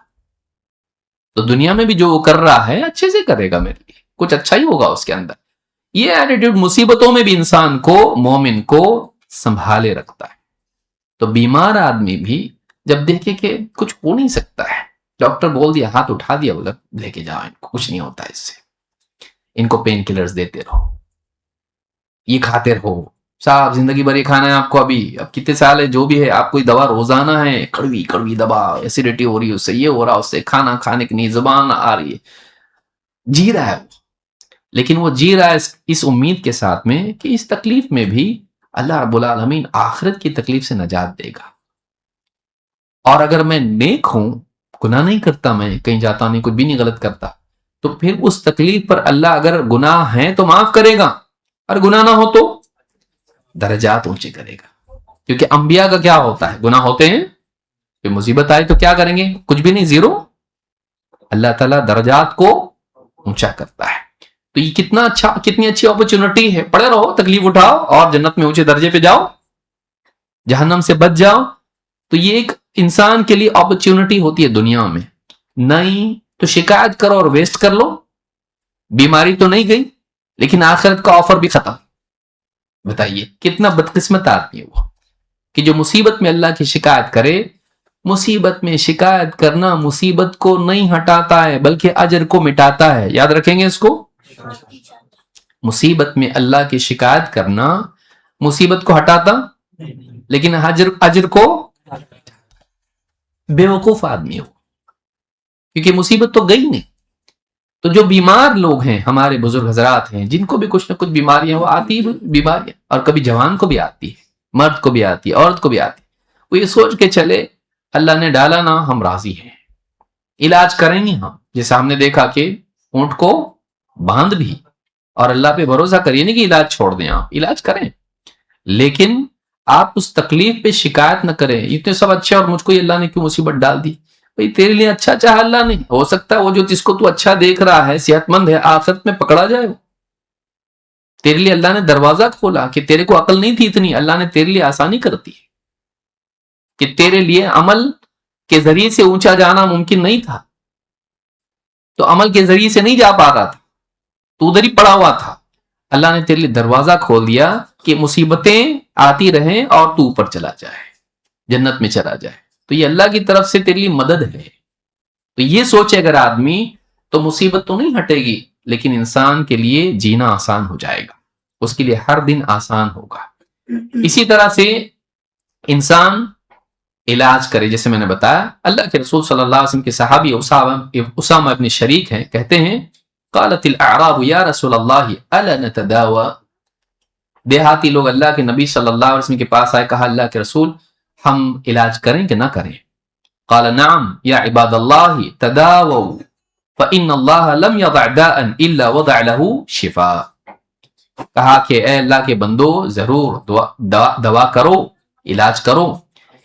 تو دنیا میں بھی جو وہ کر رہا ہے اچھے سے کرے گا، میرے لیے کچھ اچھا ہی ہوگا اس کے اندر. یہ ایٹیٹیوڈ مصیبتوں میں بھی انسان کو، مومن کو سنبھالے رکھتا ہے. تو بیمار آدمی بھی جب دیکھے کہ کچھ ہو نہیں سکتا ہے، ڈاکٹر بول دیا، ہاتھ اٹھا دیا، بولا لے کے جاؤ ان کو، کچھ نہیں ہوتا اس سے، ان کو پین کلرز دیتے رہو، یہ کھاتے رہو، صاحب زندگی بھر یہ کھانا ہے آپ کو، اب کتنے سال ہے جو بھی ہے، آپ کو دوا روزانہ ہے، کڑوی کڑوی دوا، ایسیڈیٹی ہو رہی ہے اس سے، یہ ہو رہا اس سے، کھانا کھانے کی نہیں، زبان آ رہی ہے، جی رہا ہے وہ. لیکن وہ جی رہا ہے اس امید کے ساتھ میں کہ اس تکلیف میں بھی اللہ رب العالمین آخرت کی تکلیف سے نجات دے گا. اور اگر میں نیک ہوں، گناہ نہیں کرتا، میں کہیں جاتا نہیں، کچھ بھی نہیں غلط کرتا، تو پھر اس تکلیف پر اللہ اگر گناہ ہیں تو معاف کرے گا، اور گناہ نہ ہو تو درجات اونچے کرے گا. کیونکہ انبیاء کا کیا ہوتا ہے، گناہ ہوتے ہیں، کہ مصیبت آئے تو کیا کریں گے، کچھ بھی نہیں، زیرو. اللہ تعالیٰ درجات کو اونچا کرتا ہے. تو یہ کتنی اچھی اپرچونٹی ہے، پڑے رہو، تکلیف اٹھاؤ، اور جنت میں اونچے درجے پہ جاؤ، جہنم سے بچ جاؤ. تو یہ ایک انسان کے لیے اپرچونٹی ہوتی ہے دنیا میں. نہیں تو شکایت کرو اور ویسٹ کر لو، بیماری تو نہیں گئی لیکن آخرت کا آفر بھی ختم. بتائیے کتنا بدقسمت آدمی ہے وہ، کہ جو مصیبت میں اللہ کی شکایت کرے. مصیبت میں شکایت کرنا مصیبت کو نہیں ہٹاتا ہے بلکہ اجر کو مٹاتا ہے. یاد رکھیں گے اس کو، مصیبت میں اللہ کی شکایت کرنا مصیبت کو ہٹاتا لیکن اجر کو. بے وقوف آدمی ہو، کیونکہ مصیبت تو گئی نہیں. تو جو بیمار لوگ ہیں، ہمارے بزرگ حضرات ہیں، جن کو بھی کچھ نہ کچھ بیماریاں، وہ آتی ہیں بیماریاں، اور کبھی جوان کو بھی آتی ہے، مرد کو بھی آتی ہے، عورت کو بھی آتی ہے. وہ یہ سوچ کے چلے اللہ نے ڈالا نا، ہم راضی ہیں، علاج کریں گے ہم. جیسے ہم نے دیکھا کہ اونٹ کو باندھ بھی، اور اللہ پہ بھروسہ کریے نہیں کہ علاج چھوڑ دیں، آپ علاج کریں، لیکن آپ اس تکلیف پہ شکایت نہ کریں، اتنے سب اچھا اور مجھ کو یہ اللہ نے کیوں مصیبت ڈال دی. بھئی تیرے لیے اچھا چاہا اللہ نے، ہو سکتا ہے وہ جو جس کو تو اچھا دیکھ رہا ہے، صحت مند ہے، آخرت میں پکڑا جائے. وہ تیرے لیے اللہ نے دروازہ کھولا کہ تیرے کو عقل نہیں تھی اتنی، اللہ نے تیرے لیے آسانی کر دی کہ تیرے لیے عمل کے ذریعے سے اونچا جانا ممکن نہیں تھا، تو عمل کے ذریعے سے نہیں جا پا رہا تھا، تو ادھر ہی پڑا ہوا تھا. اللہ نے تیرے لیے دروازہ کھول دیا، کہ مصیبتیں آتی رہیں اور تو اوپر چلا جائے، جنت میں چلا جائے، تو یہ اللہ کی طرف سے تیرے لیے مدد ہے. تو یہ سوچے اگر آدمی تو مصیبت تو نہیں ہٹے گی، لیکن انسان کے لیے جینا آسان ہو جائے گا، اس کے لیے ہر دن آسان ہوگا. اسی طرح سے انسان علاج کرے. جیسے میں نے بتایا اللہ کے رسول صلی اللہ علیہ وسلم کے صحابی اسامہ ابن شریک ہیں، کہتے ہیں قالت الاعراب یا رسول اللہ الا نتداوى. دیہاتی لوگ اللہ کے نبی صلی اللہ علیہ وسلم کے پاس آئے، کہا اللہ کے رسول ہم علاج کریں کہ نہ کریں؟ قال نعم یا عباد اللہ تداووا فإن اللہ لم يضع داء الا وضع له شفاء. کہا کہ اے اللہ کے بندو ضرور دوا کرو، علاج کرو،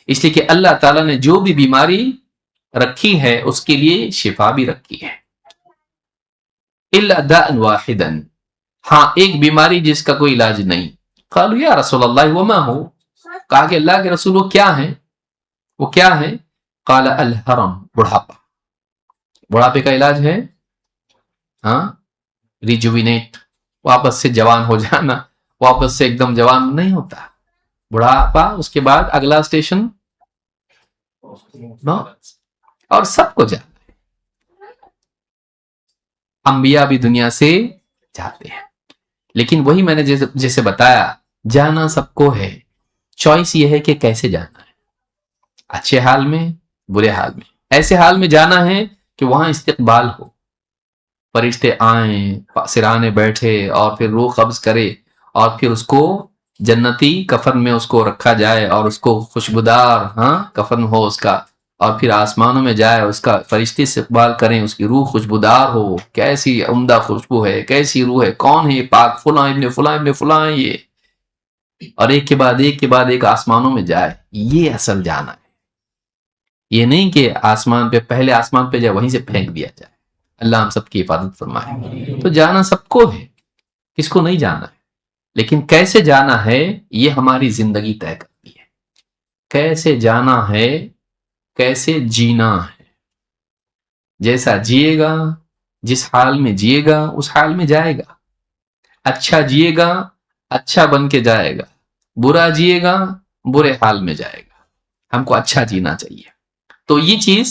اس لیے کہ اللہ تعالیٰ نے جو بھی بیماری رکھی ہے اس کے لیے شفا بھی رکھی ہے. الا داء واحدا، ہاں ایک بیماری جس کا کوئی علاج نہیں. قالوا یا رسول اللہ وما ہو، کہا کہ اللہ کے رسول وہ کیا ہیں؟ وہ کیا ہے؟ قال الحرم، بڑھاپا. بڑھاپے کا علاج ہے ہاں ریجوینیٹ، واپس سے جوان ہو جانا. واپس سے ایک دم جوان نہیں ہوتا بڑھاپا. اس کے بعد اگلا اسٹیشن اور سب کو جانا ہے. انبیاء بھی دنیا سے جاتے ہیں، لیکن وہی میں نے جیسے بتایا جانا سب کو ہے، چوائس یہ ہے کہ کیسے جانا ہے. اچھے حال میں، برے حال میں. ایسے حال میں جانا ہے کہ وہاں استقبال ہو، فرشتے آئیں، سرانے بیٹھے اور پھر روح قبض کرے اور پھر اس کو جنتی کفن میں اس کو رکھا جائے اور اس کو خوشبودار کفن ہو اس کا، اور پھر آسمانوں میں جائے، اس کا فرشتے استقبال کریں، اس کی روح خوشبودار ہو. کیسی عمدہ خوشبو ہے، کیسی روح ہے، کون ہے پاک، فلاں ابن فلاں ابن فلاں یہ، اور ایک کے بعد ایک آسمانوں میں جائے. یہ اصل جانا ہے. یہ نہیں کہ آسمان پہ پہلے آسمان پہ جائے وہیں سے پھینک دیا جائے. اللہ ہم سب کی حفاظت فرمائے. تو جانا سب کو ہے، کس کو نہیں جانا ہے، لیکن کیسے جانا ہے یہ ہماری زندگی طے کرتی ہے. کیسے جانا ہے، کیسے جینا ہے. جیسا جیے گا، جس حال میں جیے گا اس حال میں جائے گا. اچھا جیے گا، اچھا بن کے جائے گا. برا جیے گا، برے حال میں جائے گا. ہم کو اچھا جینا چاہیے. تو یہ چیز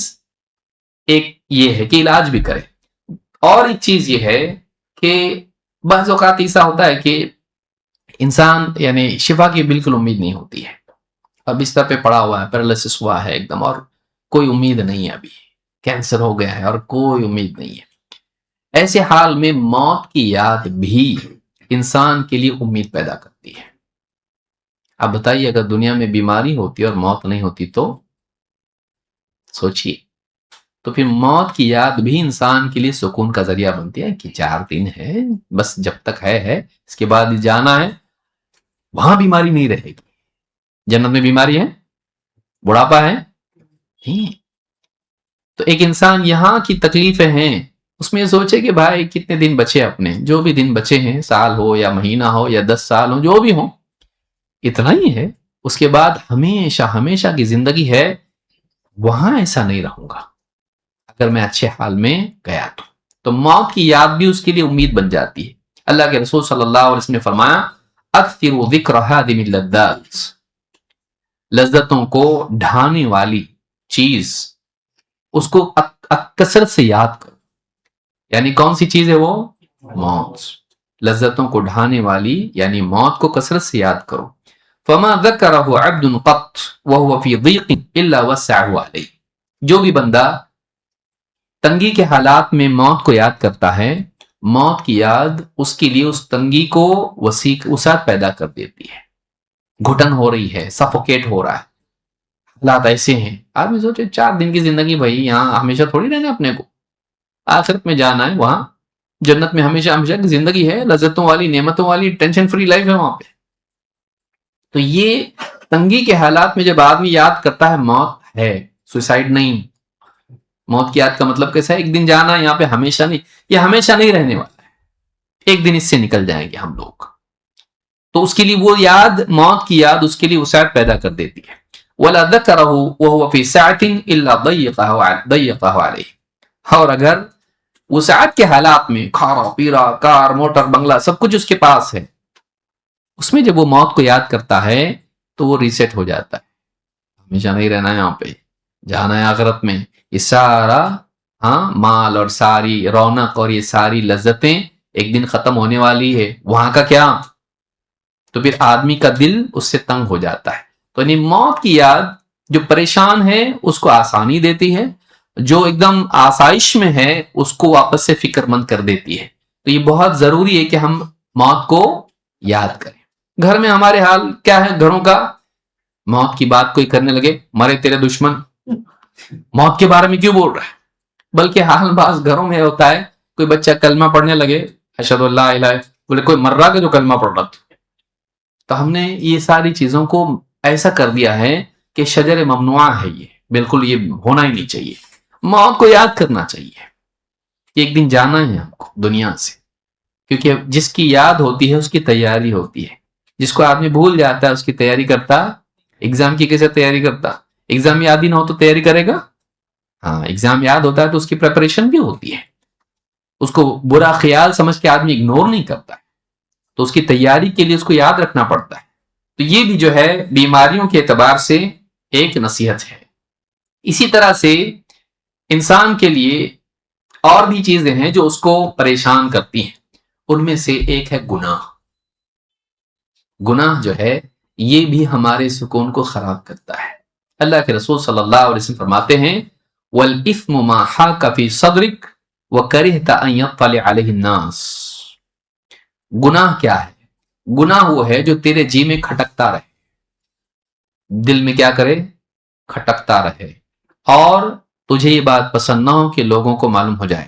ایک یہ ہے کہ علاج بھی کرے. اور ایک چیز یہ ہے کہ بعض اوقات ایسا ہوتا ہے کہ انسان یعنی شفا کی بالکل امید نہیں ہوتی ہے. اب بستر پہ پڑا ہوا ہے، پیرالائسس ہوا ہے ایک دم، اور کوئی امید نہیں ہے، ابھی کینسر ہو گیا ہے اور کوئی امید نہیں ہے. ایسے حال میں موت کی یاد بھی انسان کے لیے امید پیدا کرتی ہے. اب بتائیے اگر دنیا میں بیماری ہوتی اور موت نہیں ہوتی تو سوچیے. تو پھر موت کی یاد بھی انسان کے لیے سکون کا ذریعہ بنتی ہے کہ 4 دن ہے بس، جب تک ہے، اس کے بعد جانا ہے. وہاں بیماری نہیں رہے گی. جنت میں بیماری ہے، بڑھاپا ہے نہیں. تو ایک انسان یہاں کی تکلیفیں ہیں، اس میں یہ سوچے کہ بھائی کتنے دن بچے، اپنے جو بھی دن بچے ہیں، سال ہو یا مہینہ ہو یا 10 سال ہو، جو بھی ہو اتنا ہی ہے. اس کے بعد ہمیشہ ہمیشہ کی زندگی ہے. وہاں ایسا نہیں رہوں گا اگر میں اچھے حال میں گیا تو موت کی یاد بھی اس کے لیے امید بن جاتی ہے. اللہ کے رسول صلی اللہ علیہ وسلم نے فرمایا اکثروا ذکر ہادم اللذات، لذتوں کو ڈھانے والی چیز اس کو کثرت سے یاد کرو. یعنی کون سی چیز ہے وہ؟ موت. لذتوں کو ڈھانے والی یعنی موت کو کثرت سے یاد کرو. فما ذکرہ عبد قط وهو فی ضیق الا وسعه علیہ. جو بھی بندہ تنگی کے حالات میں موت کو یاد کرتا ہے، موت کی یاد اس کے لیے اس تنگی کو وسعت پیدا کر دیتی ہے. گھٹن ہو رہی ہے، سفوکیٹ ہو رہا ہے، حالات ایسے ہیں. آدمی سوچے 4 دن کی زندگی، بھائی یہاں ہمیشہ تھوڑی رہنا، اپنے کو آخرت میں جانا ہے. وہاں جنت میں ہمیشہ ہمیشہ کی زندگی ہے، لذتوں والی، نعمتوں والی، ٹینشن فری لائف ہے وہاں پہ. تو یہ تنگی کے حالات میں جب آدمی یاد کرتا ہے موت ہے، سوسائڈ نہیں. موت کی یاد کا مطلب کیسا ہے؟ ایک دن جانا ہے، یہاں پہ ہمیشہ نہیں، یہ ہمیشہ نہیں رہنے والا ہے. ایک دن اس سے نکل جائیں گے ہم لوگ. تو اس کے لیے وہ یاد، موت کی یاد اس کے لیے وسعت پیدا کر دیتی ہے. وَلَا ذَكَرَهُ وَهُوَ فِي سَعَةٍ إِلَّا ضَيَّقَهُ عَلَيْهِ. اور اگر وسعت کے حالات میں کھارا پیرا، کار موٹر بنگلہ سب کچھ اس کے پاس ہے، اس میں جب وہ موت کو یاد کرتا ہے تو وہ ریسیٹ ہو جاتا ہے. ہمیشہ نہیں رہنا ہے یہاں پہ، جانا ہے آخرت میں. یہ سارا مال اور ساری رونق اور یہ ساری لذتیں ایک دن ختم ہونے والی ہے. وہاں کا کیا؟ تو پھر آدمی کا دل اس سے تنگ ہو جاتا ہے. تو یعنی موت کی یاد جو پریشان ہے اس کو آسانی دیتی ہے، جو ایک دم آسائش میں ہے اس کو واپس سے فکر مند کر دیتی ہے. تو یہ بہت ضروری ہے کہ ہم موت کو یاد کریں. گھر میں ہمارے حال کیا ہے گھروں کا؟ موت کی بات کوئی کرنے لگے، مرے تیرے دشمن، موت کے بارے میں کیوں بول رہا ہے؟ بلکہ حال بعض گھروں میں ہوتا ہے کوئی بچہ کلمہ پڑھنے لگے، اشہد اللہ الہ، بولے کوئی مر رہا کہ جو کلمہ پڑھ رہا تھا. تو ہم نے یہ ساری چیزوں کو ایسا کر دیا ہے کہ شجر ممنوع ہے، یہ بالکل یہ ہونا ہی نہیں چاہیے. موت کو یاد کرنا چاہیے کہ ایک دن جانا ہے ہم کو دنیا سے، کیونکہ جس کی یاد ہوتی ہے اس کی تیاری ہوتی ہے. جس کو آدمی بھول جاتا ہے اس کی تیاری کرتا. ایگزام کی کیسے تیاری کرتا؟ ایگزام یاد ہی نہ ہو تو تیاری کرے گا؟ ایگزام یاد ہوتا ہے تو اس کی پریپریشن بھی ہوتی ہے. اس کو برا خیال سمجھ کے آدمی اگنور نہیں کرتا ہے، تو اس کی تیاری کے لیے اس کو یاد رکھنا پڑتا ہے. تو یہ بھی جو ہے بیماریوں کے اعتبار سے ایک نصیحت ہے. اسی طرح سے انسان کے لیے اور بھی چیزیں ہیں جو اس کو پریشان کرتی ہیں. ان میں سے ایک ہے گناہ. گناہ جو ہے یہ بھی ہمارے سکون کو خراب کرتا ہے. اللہ کے رسول صلی اللہ علیہ وسلم فرماتے ہیں وَالْإِثْمُ مَا حَاكَ فِي صَدْرِكَ وَكَرِهْتَ أَن يَطَّلِعَ عَلَيْهِ النَّاسِ. گناہ کیا ہے؟ گناہ وہ ہے جو تیرے جی میں کھٹکتا رہے، دل میں کیا کرے؟ کھٹکتا رہے، اور تجھے یہ بات پسند نہ ہو کہ لوگوں کو معلوم ہو جائے.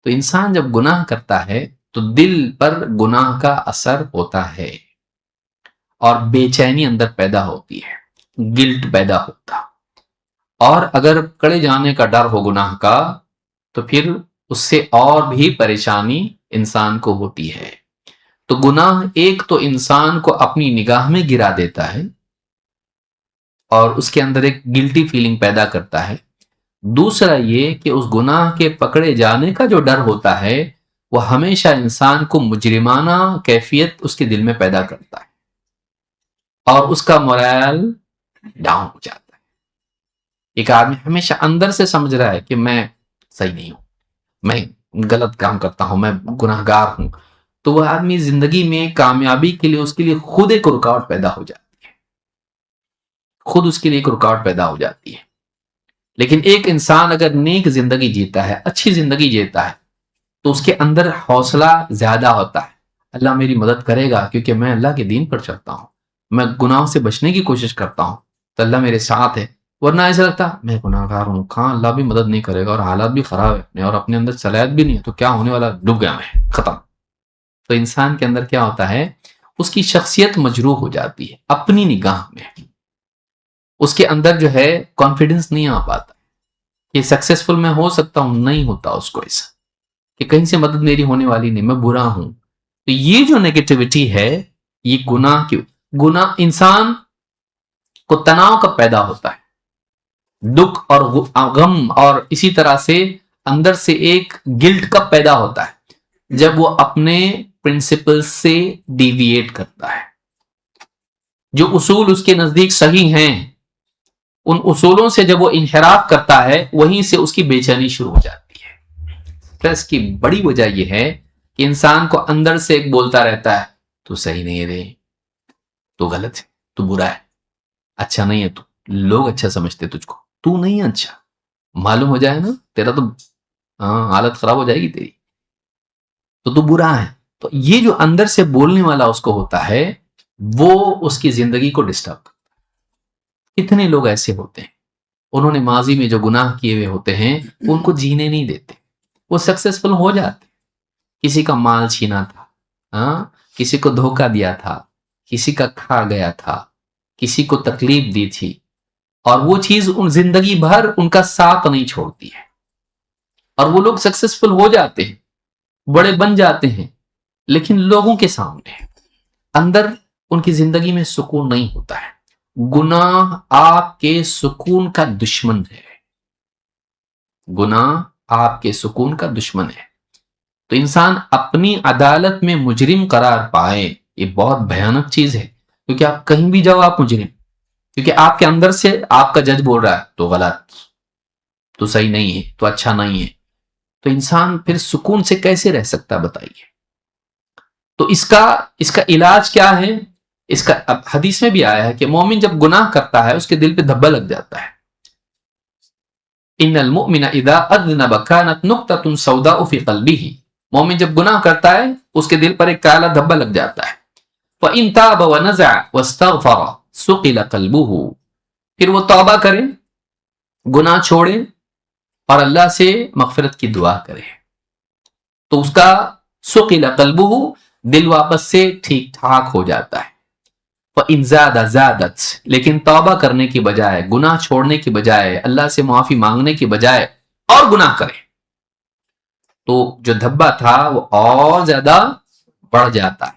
تو انسان جب گناہ کرتا ہے تو دل پر گناہ کا اثر ہوتا ہے اور بے چینی اندر پیدا ہوتی ہے، گلٹ پیدا ہوتا. اور اگر پکڑے جانے کا ڈر ہو گناہ کا تو پھر اس سے اور بھی پریشانی انسان کو ہوتی ہے. تو گناہ ایک تو انسان کو اپنی نگاہ میں گرا دیتا ہے اور اس کے اندر ایک گلٹی فیلنگ پیدا کرتا ہے. دوسرا یہ کہ اس گناہ کے پکڑے جانے کا جو ڈر ہوتا ہے وہ ہمیشہ انسان کو مجرمانہ کیفیت اس کے دل میں پیدا کرتا ہے اور اس کا مورال ڈاؤن ہو جاتا ہے. ایک آدمی ہمیشہ اندر سے سمجھ رہا ہے کہ میں صحیح نہیں ہوں، میں غلط کام کرتا ہوں، میں گناہ گار ہوں، تو وہ آدمی زندگی میں کامیابی کے لیے اس کے لیے خود ایک رکاوٹ پیدا ہو جاتی ہے، خود اس کے لیے ایک رکاوٹ پیدا ہو جاتی ہے. لیکن ایک انسان اگر نیک زندگی جیتا ہے، اچھی زندگی جیتا ہے، تو اس کے اندر حوصلہ زیادہ ہوتا ہے. اللہ میری مدد کرے گا کیونکہ میں اللہ کے دین پر چلتا ہوں، میں گناہوں سے بچنے کی کوشش کرتا ہوں تو اللہ میرے ساتھ ہے. ورنہ ایسا لگتا میں گناہ گار ہوں، کہاں اللہ بھی مدد نہیں کرے گا اور حالات بھی خراب ہے اور اپنے اندر صلاحیت بھی نہیں ہے، تو کیا ہونے والا، ڈوب گیا میں، ختم. تو انسان کے اندر کیا ہوتا ہے؟ اس کی شخصیت مجروح ہو جاتی ہے اپنی نگاہ میں. اس کے اندر جو ہے کانفیڈنس نہیں آ پاتا کہ سکسیسفل میں ہو سکتا ہوں، نہیں ہوتا اس کو ایسا کہ کہیں سے مدد میری ہونے والی نہیں، میں برا ہوں. تو یہ جو نیگیٹیوٹی ہے یہ گناہ انسان کو تناؤ کا پیدا ہوتا ہے، دکھ اور غم، اور اسی طرح سے اندر سے ایک گلٹ کب پیدا ہوتا ہے؟ جب وہ اپنے پرنسپل سے ڈیویٹ کرتا ہے. جو اصول اس کے نزدیک صحیح ہیں ان اصولوں سے جب وہ انحراف کرتا ہے وہیں سے اس کی بے چینی شروع ہو جاتی ہے. اسٹریس کی بڑی وجہ یہ ہے کہ انسان کو اندر سے ایک بولتا رہتا ہے تو صحیح نہیں ہے رے، تو غلط ہے، تو برا ہے، اچھا نہیں ہے، تو لوگ اچھا سمجھتے تجھ کو، تو نہیں اچھا، معلوم ہو جائے نا تیرا تو حالت خراب ہو جائے گی تیری، تو برا ہے. تو یہ جو اندر سے بولنے والا اس کو ہوتا ہے وہ اس کی زندگی کو ڈسٹرب کرتا ہے. کتنے لوگ ایسے ہوتے ہیں انہوں نے ماضی میں جو گناہ کیے ہوئے ہوتے ہیں ان کو جینے نہیں دیتے، وہ سکسیسفل ہو جاتے. کسی کا مال چھینا تھا، کسی کو دھوکہ دیا تھا، کسی کا کھا گیا تھا، کسی کو تکلیف دی تھی، اور وہ چیز ان زندگی بھر ان کا ساتھ نہیں چھوڑتی ہے اور وہ لوگ سکسیسفل ہو جاتے ہیں، بڑے بن جاتے ہیں، لیکن لوگوں کے سامنے اندر ان کی زندگی میں سکون نہیں ہوتا ہے. گناہ آپ کے سکون کا دشمن ہے، گناہ آپ کے سکون کا دشمن ہے. تو انسان اپنی عدالت میں مجرم قرار پائے یہ بہت بھیانک چیز ہے، کیونکہ آپ کہیں بھی جاؤ آپ مجرم، کیونکہ آپ کے اندر سے آپ کا جج بول رہا ہے تو غلط، تو صحیح نہیں ہے، تو اچھا نہیں ہے، تو انسان پھر سکون سے کیسے رہ سکتا بتائیے؟ تو اس کا علاج کیا ہے؟ اس کا اب حدیث میں بھی آیا ہے کہ مومن جب گناہ کرتا ہے اس کے دل پہ دھبا لگ جاتا ہے. ان المؤمن اذا اذنب كانت نقطة سوداء في قلبه، مومن جب گناہ کرتا ہے اس کے دل پر ایک کالا دھبا لگ جاتا ہے. فإن تاب ونزع واستغفر ثقل قلبه، پھر وہ توبہ کرے، گناہ چھوڑے اور اللہ سے مغفرت کی دعا کرے تو اس کا ثقل قلبه، دل واپس سے ٹھیک ٹھاک ہو جاتا ہے. فإن زاد زادت، لیکن توبہ کرنے کی بجائے، گناہ چھوڑنے کی بجائے، اللہ سے معافی مانگنے کی بجائے اور گناہ کرے تو جو دھبا تھا وہ اور زیادہ بڑھ جاتا ہے.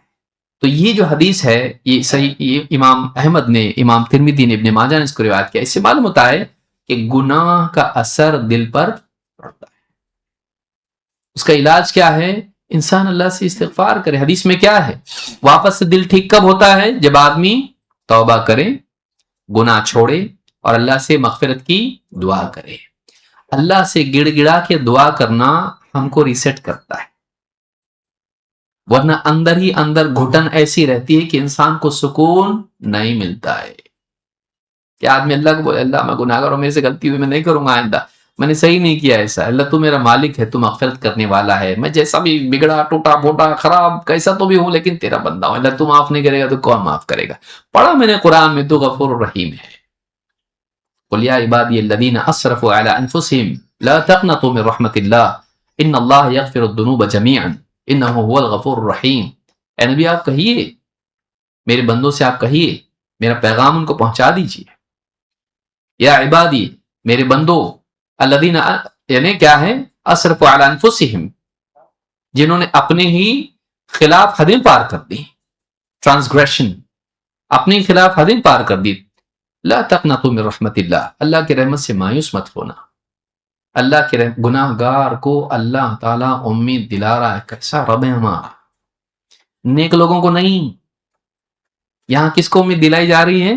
تو یہ جو حدیث ہے یہ صحیح، یہ امام احمد نے، امام ترمذی نے، ابن ماجہ نے اس کو روایت کیا. اس سے معلوم ہوتا ہے کہ گناہ کا اثر دل پر پڑتا ہے. اس کا علاج کیا ہے؟ انسان اللہ سے استغفار کرے. حدیث میں کیا ہے؟ واپس سے دل ٹھیک کب ہوتا ہے؟ جب آدمی توبہ کرے، گناہ چھوڑے اور اللہ سے مغفرت کی دعا کرے. اللہ سے گڑ گڑا کے دعا کرنا ہم کو ریسیٹ کرتا ہے، ورنہ اندر ہی اندر گھٹن ایسی رہتی ہے کہ انسان کو سکون نہیں ملتا ہے. کہ آدمی اللہ کو بولے اللہ میں گناہگار ہوں، میرے سے غلطی ہوئی، میں نہیں کروں گا آئندہ، میں نے صحیح نہیں کیا ایسا، اللہ تو میرا مالک ہے، تو مغفرت کرنے والا ہے، میں جیسا بھی بگڑا ٹوٹا پھوٹا خراب کیسا تو بھی ہوں لیکن تیرا بندہ ہوں، اللہ تو معاف نہیں کرے گا تو کون معاف کرے گا. پڑھا میں نے قرآن میں، تو غفور الرحیم ہے. قل یا عبادی الذین اسرفوا علی انفسہم لا تقنطوا من رحمت اللہ ان اللہ یغفر الذنوب جميعا انہ هو الغفور الرحیم. اے نبی آپ کہیے، میرے بندوں سے آپ کہیے، میرا پیغام ان کو پہنچا دیجیے. یا عبادی، میرے بندو، الذین، یعنی کیا ہے؟ اسرفوا علی انفسہم، جنہوں نے اپنے ہی خلاف حدیں پار کر دی، ٹرانسگریشن، اپنے خلاف حدیں پار کر دی. لا تقنطوا من رحمت اللہ، اللہ کی رحمت سے مایوس مت ہونا. اللہ کے گناہ گار کو اللہ تعالیٰ امید دلا رہا ہے. کیسا رب ہے ہمارا، نیک لوگوں کو نہیں. یہاں کس کو امید دلائی جا رہی ہے؟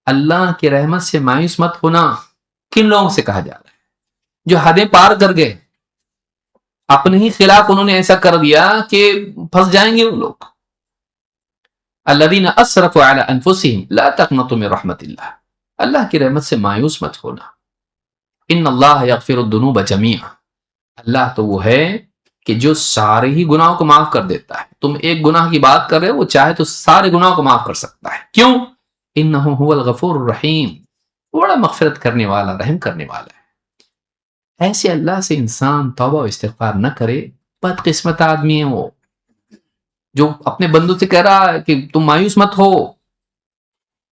اللہ کی رحمت سے مایوس مت ہونا. کن لوگوں سے کہا جا رہا ہے؟ جو حدیں پار کر گئے، اپنے ہی خلاف انہوں نے ایسا کر دیا کہ پھنس جائیں گے وہ لوگ. الذین اسرفوا علی انفسہم لا تقنطوا من رحمت اللہ، اللہ کی رحمت سے مایوس مت ہونا. ان اللہ یغفر الذنوب جميعا، اللہ تو وہ ہے کہ جو سارے ہی گناہوں کو معاف کر دیتا ہے. تم ایک گناہ کی بات کر رہے ہو، وہ چاہے تو سارے گناہوں کو معاف کر سکتا ہے. کیوں؟ انہ هو الغفور الرحیم، بڑا مغفرت کرنے والا، رحم کرنے والا ہے. ایسے اللہ سے انسان توبہ و استغفار نہ کرے، بد قسمت آدمی ہے وہ، جو اپنے بندوں سے کہہ رہا ہے کہ تم مایوس مت ہو،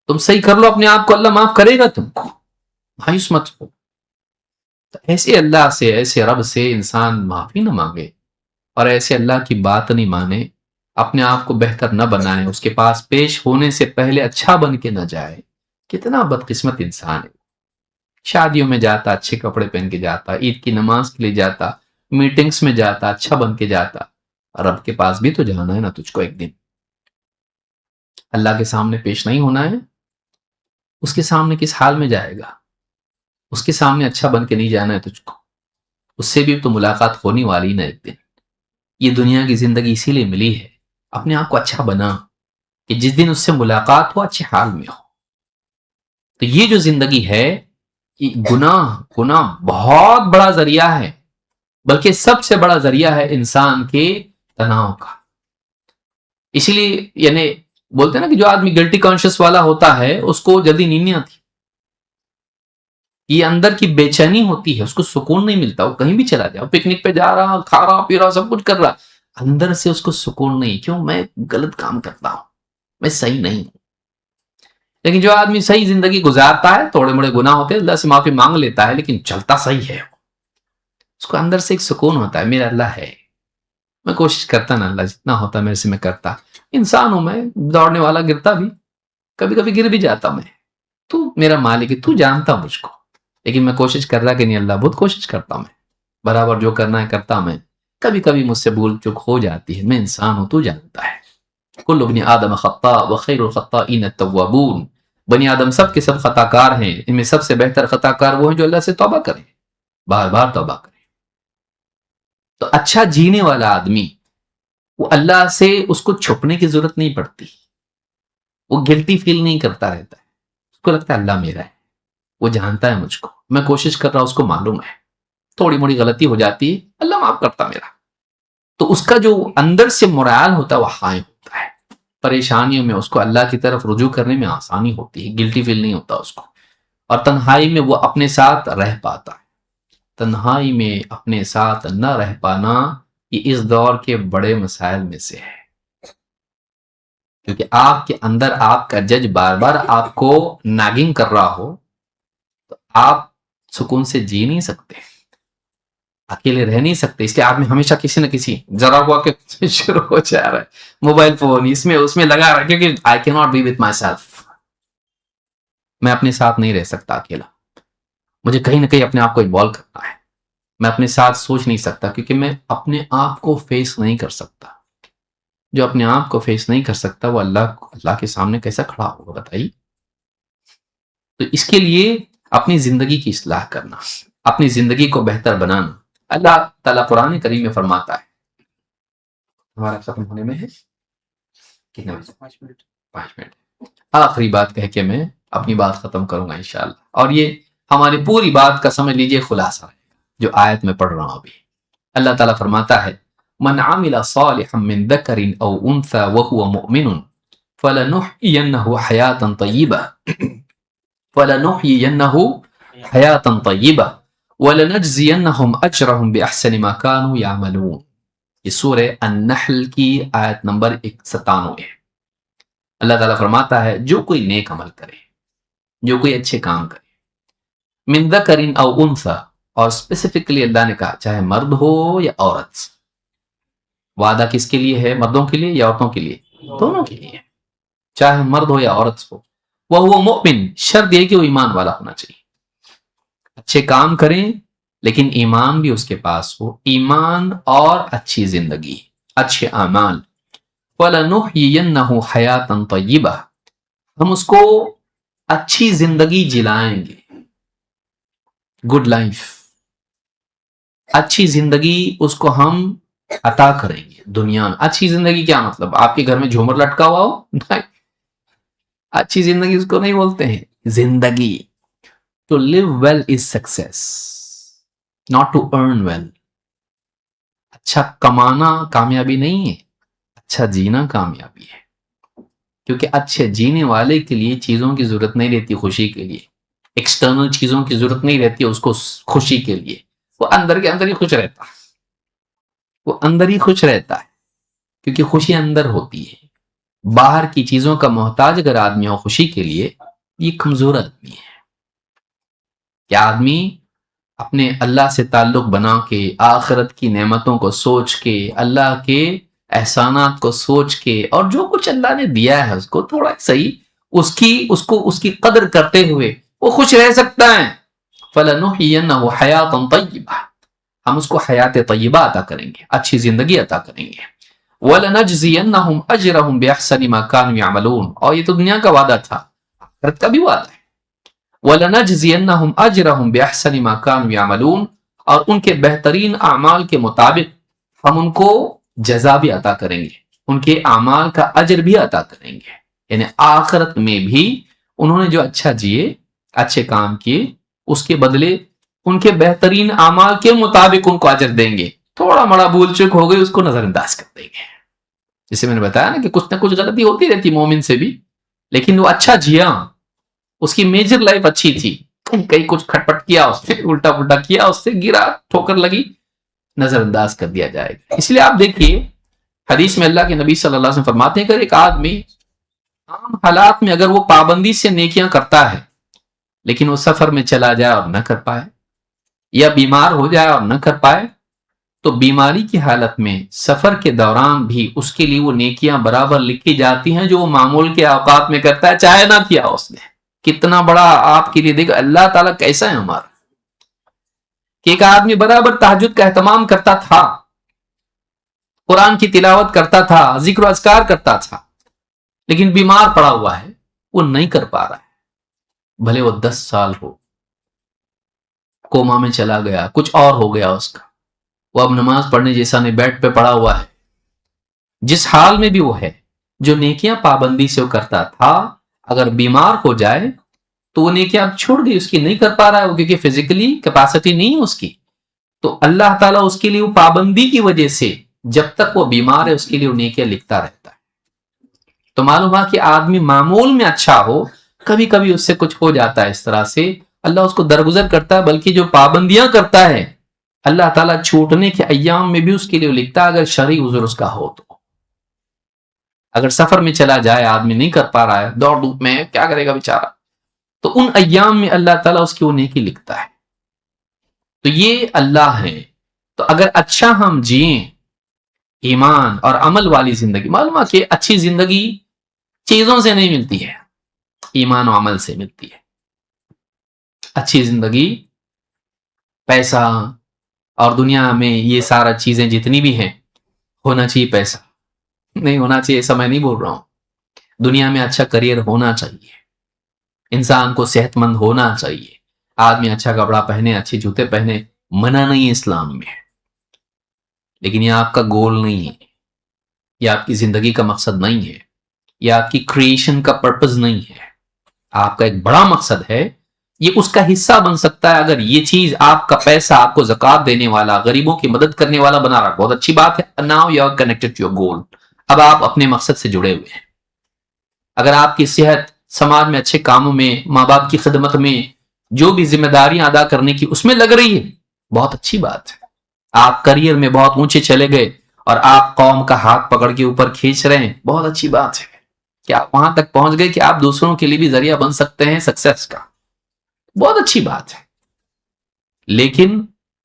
تم صحیح کر لو اپنے آپ کو، اللہ معاف کرے گا تم کو، مایوس مت ہو. تو ایسے اللہ سے، ایسے رب سے انسان معافی نہ مانگے اور ایسے اللہ کی بات نہیں مانے، اپنے آپ کو بہتر نہ بنائے، اس کے پاس پیش ہونے سے پہلے اچھا بن کے نہ جائے. کتنا بدقسمت انسان ہے. شادیوں میں جاتا، اچھے کپڑے پہن کے جاتا، عید کی نماز کے لیے جاتا، میٹنگز میں جاتا، اچھا بن کے جاتا. رب کے پاس بھی تو جانا ہے نا تجھ کو ایک دن. اللہ کے سامنے پیش نہیں ہونا ہے، اس کے سامنے کس حال میں جائے گا؟ اس کے سامنے اچھا بن کے نہیں جانا ہے تجھ کو، اس سے بھی تو ملاقات ہونے والی نا ایک دن. یہ دنیا کی زندگی اسی لیے ملی ہے، اپنے آپ کو اچھا بنا کہ جس دن اس سے ملاقات ہو اچھے حال میں ہو. تو یہ جو زندگی ہے، گناہ بہت بڑا ذریعہ ہے، بلکہ سب سے بڑا ذریعہ ہے انسان کے تناؤ کا. اسی لیے یعنی بولتے ہیں نا کہ جو آدمی گلٹی کانشیس والا ہوتا ہے اس کو جلدی نیند نہیں آتی، یہ اندر کی بے چینی ہوتی ہے، اس کو سکون نہیں ملتا. وہ کہیں بھی چلا جائے، پکنک پہ جا رہا، کھا رہا پی رہا، سب کچھ کر رہا، اندر سے اس کو سکون نہیں. کیوں؟ میں غلط کام کرتا ہوں، میں صحیح نہیں ہوں. لیکن جو آدمی صحیح زندگی گزارتا ہے، تھوڑے موڑے گناہ ہوتے ہیں، اللہ سے معافی مانگ لیتا ہے، لیکن چلتا صحیح ہے، اس کو اندر سے ایک سکون ہوتا ہے، میرا اللہ ہے، میں کوشش کرتا نا، اللہ جتنا ہوتا میرے سے میں کرتا. انسان ہوں میں، دوڑنے والا، گرتا بھی، کبھی کبھی گر بھی جاتا میں، تو میرا مالک ہے، تو جانتا مجھ کو، لیکن میں کوشش کر رہا کہ نہیں اللہ، بہت کوشش کرتا میں، برابر جو کرنا ہے کرتا میں. کبھی کبھی مجھ سے بھول چک ہو جاتی ہے، میں انسان ہوں، تو جانتا ہے. کل ابن آدم خطاء وخیر الخطائین التوابون، بنی آدم سب کے سب خطا کار ہیں، ان میں سب سے بہتر خطا کار وہ ہیں جو اللہ سے توبہ کریں، بار بار توبہ کریں۔ تو اچھا جینے والا آدمی وہ اللہ سے اس کو چھپنے کی ضرورت نہیں پڑتی، وہ گلٹی فیل نہیں کرتا رہتا ہے، اس کو لگتا ہے اللہ میرا ہے، وہ جانتا ہے مجھ کو، میں کوشش کر رہا ہوں، اس کو معلوم ہے تھوڑی موڑی غلطی ہو جاتی ہے، اللہ معاف کرتا میرا۔ تو اس کا جو اندر سے مرال ہوتا ہے وہ ہائے ہوتا ہے، پریشانیوں میں اس کو اللہ کی طرف رجوع کرنے میں آسانی ہوتی ہے، گلٹی فیل نہیں ہوتا اس کو، اور تنہائی میں وہ اپنے ساتھ رہ پاتا ہے۔ تنہائی میں اپنے ساتھ نہ رہ پانا یہ اس دور کے بڑے مسائل میں سے ہے، کیونکہ آپ کے اندر آپ کا جج بار بار آپ کو ناگنگ کر رہا ہو تو آپ سکون سے جی نہیں سکتے، اکیلے رہ نہیں سکتے، اس لیے آپ میں ہمیشہ کسی نہ کسی ذرا ہوا کہ شروع ہو جا رہا ہے موبائل فون اس میں لگا رہا ہے، کیونکہ آئی کی not be with myself, میں اپنے ساتھ نہیں رہ سکتا اکیلا، مجھے کہیں نہ کہیں اپنے آپ کو انوالو کرنا ہے، میں اپنے ساتھ سوچ نہیں سکتا کیونکہ میں اپنے آپ کو فیس نہیں کر سکتا۔ جو اپنے آپ کو فیس نہیں کر سکتا وہ اللہ کے سامنے کیسا کھڑا ہوگا بتائیے؟ تو اس کے لیے اپنی زندگی کی اصلاح کرنا، اپنی زندگی کو بہتر بنانا، اللہ تعالیٰ قرآن کریم میں فرماتا ہے، ہمارا ختم ہونے میں ہے کتنے بجے؟ 5 منٹ، آخری بات کہہ کے میں اپنی بات ختم کروں گا انشاءاللہ، اور یہ ہماری پوری بات کا سمجھ لیجئے خلاصہ ہے جو آیت میں پڑھ رہا ہوں ابھی۔ اللہ تعالیٰ فرماتا ہے من عمل صالحا من ذکر او انثى وهو مؤمن فلنحيينه حیاتا طیبہ ولنجزینہم اجرہم باحسن ما كانوا يعملون۔ یہ سورہ النحل کی آیت نمبر 97 ہے۔ اللہ تعالیٰ فرماتا ہے جو کوئی نیک عمل کرے، جو کوئی اچھے کام کرے، من ذکر او انثى، اور اسپیسیفکلی اللہ نے کہا چاہے مرد ہو یا عورت، وعدہ کس کے لیے ہے؟ مردوں کے لیے یا عورتوں کے لیے؟ دونوں کے لیے، چاہے مرد ہو یا عورت ہو، وہ مؤمن، شرط یہ کہ وہ ایمان والا ہونا چاہیے، اچھے کام کریں لیکن ایمان بھی اس کے پاس ہو، ایمان اور اچھی زندگی، اچھے اعمال۔ وَلَنُحْيِيَنَّهُ حَيَاةً طَيِّبَةً، ہم اس کو اچھی زندگی جلائیں گے، گڈ لائف، اچھی زندگی اس کو ہم عطا کریں گے دنیا میں۔ اچھی زندگی کیا مطلب؟ آپ کے گھر میں جھومر لٹکا ہوا ہو؟ نہیں، اچھی زندگی اس کو نہیں بولتے ہیں۔ زندگی to live well is success, not to earn well. اچھا کمانا کامیابی نہیں ہے، اچھا جینا کامیابی ہے، کیونکہ اچھے جینے والے کے لیے چیزوں کی ضرورت نہیں رہتی، خوشی کے لیے ایکسٹرنل چیزوں کی ضرورت نہیں رہتی اس کو خوشی کے لیے، وہ اندر کے اندر ہی خوش رہتا ہے، وہ اندر ہی خوش رہتا ہے، کیونکہ خوشی اندر ہوتی ہے۔ باہر کی چیزوں کا محتاج اگر آدمی ہو خوشی کے لیے، یہ کمزور آدمی ہے۔ کہ آدمی اپنے اللہ سے تعلق بنا کے، آخرت کی نعمتوں کو سوچ کے، اللہ کے احسانات کو سوچ کے، اور جو کچھ اللہ نے دیا ہے اس کو تھوڑا صحیح اس کی قدر کرتے ہوئے وہ خوش رہ سکتا ہے۔ فَلَنُحْيِيَنَّهُ حَيَاةً طَيِّبَةً، ہم اس کو حیات طیبہ عطا کریں گے، اچھی زندگی عطا کریں گے۔ وَلَنَجْزِيَنَّهُمْ أَجْرَهُمْ بِأَحْسَنِ مَا كَانُوا يَعْمَلُونَ، اور یہ تو دنیا کا وعدہ تھا، آخرت کا بھی وعدہ ہے۔ وَلَنَجْزِيَنَّهُمْ أَجْرَهُمْ بِأَحْسَنِ مَا كَانُوا يَعْمَلُونَ، اور ان کے بہترین اعمال کے مطابق ہم ان کو جزا بھی عطا کریں گے، ان کے اعمال کا اجر بھی عطا کریں گے، یعنی آخرت میں بھی انہوں نے جو اچھا جیے، اچھے کام کیے، اس کے بدلے ان کے بہترین اعمال کے مطابق ان کو اجر دیں گے۔ تھوڑا بڑا بھول چک ہو گئی اس کو نظر انداز کر دیں گے، جسے میں نے بتایا نا کہ کچھ نہ کچھ غلطی ہوتی رہتی مومن سے بھی، لیکن وہ اچھا جیا، اس کی میجر لائف اچھی تھی، کہیں کچھ کھٹپٹ کیا اس نے، الٹا پلٹا کیا اس سے، گرا، ٹھوکر لگی، نظر انداز کر دیا جائے گا۔ اس لیے آپ دیکھیے حدیث میں اللہ کے نبی صلی اللہ علیہ وسلم فرماتے ہیں کہ ایک آدمی عام حالات میں اگر وہ پابندی سے نیکیاں کرتا ہے لیکن وہ سفر میں چلا جائے اور نہ کر پائے، یا بیمار ہو جائے اور نہ کر پائے، تو بیماری کی حالت میں سفر کے دوران بھی اس کے لیے وہ نیکیاں برابر لکھی جاتی ہیں جو وہ معمول کے اوقات میں کرتا ہے، چاہے نہ کیا اس نے۔ کتنا بڑا آپ کے لیے دیکھو اللہ تعالیٰ کیسا ہے ہمارا، کہ ایک آدمی برابر تہجد کا اہتمام کرتا تھا، قرآن کی تلاوت کرتا تھا، ذکر و اذکار کرتا تھا، لیکن بیمار پڑا ہوا ہے، وہ نہیں کر پا رہا ہے، بھلے وہ 10 سال ہو، کوما میں چلا گیا، کچھ اور ہو گیا اس کا، وہ اب نماز پڑھنے جیسا نہیں، بیڈ پہ پڑا ہوا ہے، جس حال میں بھی وہ ہے، جو نیکیاں پابندی سے وہ کرتا تھا، اگر بیمار ہو جائے تو وہ نیکیاں اب چھوڑ دی، اس کی نہیں کر پا رہا ہے وہ، کیونکہ فزیکلی کیپیسٹی نہیں ہے اس کی، تو اللہ تعالیٰ اس کے لیے وہ پابندی کی وجہ سے جب تک وہ بیمار ہے اس کے لیے وہ نیکیاں لکھتا رہتا ہے۔ تو معلوم ہوا کہ آدمی معمول میں اچھا ہو، کبھی کبھی اس سے کچھ ہو جاتا ہے اس طرح سے، اللہ اس کو درگزر کرتا ہے، بلکہ جو پابندیاں کرتا ہے اللہ تعالیٰ چھوٹنے کے ایام میں بھی اس کے لیے لکھتا ہے، اگر شرعی عذر اس کا ہو تو۔ اگر سفر میں چلا جائے، آدمی نہیں کر پا رہا ہے، دوڑ دھوپ میں کیا کرے گا بیچارہ، تو ان ایام میں اللہ تعالیٰ اس کی وہ نیکی لکھتا ہے۔ تو یہ اللہ ہے۔ تو اگر اچھا ہم جئیں، ایمان اور عمل والی زندگی، معلوم ہے کہ اچھی زندگی چیزوں سے نہیں ملتی ہے، ایمان و عمل سے ملتی ہے۔ اچھی زندگی پیسہ اور دنیا میں یہ سارا چیزیں جتنی بھی ہیں، ہونا چاہیے پیسہ، نہیں ہونا چاہیے ایسا میں نہیں بول رہا ہوں، دنیا میں اچھا کریئر ہونا چاہیے، انسان کو صحت مند ہونا چاہیے، آدمی اچھا کپڑا پہنے، اچھے جوتے پہنے، منع نہیں ہے اسلام میں، لیکن یہ آپ کا گول نہیں ہے، یہ آپ کی زندگی کا مقصد نہیں ہے، یہ آپ کی کریشن کا پرپز نہیں ہے، آپ کا ایک بڑا مقصد ہے، یہ اس کا حصہ بن سکتا ہے اگر یہ چیز آپ کا پیسہ آپ کو زکوٰۃ دینے والا، غریبوں کی مدد کرنے والا بنا رہا، بہت اچھی بات ہے، now you are connected to your goal, اب آپ اپنے مقصد سے جڑے ہوئے ہیں۔ اگر آپ کی صحت سماج میں اچھے کاموں میں، ماں باپ کی خدمت میں، جو بھی ذمہ داریاں ادا کرنے کی اس میں لگ رہی ہے، بہت اچھی بات ہے۔ آپ کریئر میں بہت اونچے چلے گئے اور آپ قوم کا ہاتھ پکڑ کے اوپر کھینچ رہے ہیں، بہت اچھی بات ہے کہ آپ وہاں تک پہنچ گئے کہ آپ دوسروں کے لیے بھی ذریعہ بن سکتے ہیں سکسیس کا، بہت اچھی بات ہے۔ لیکن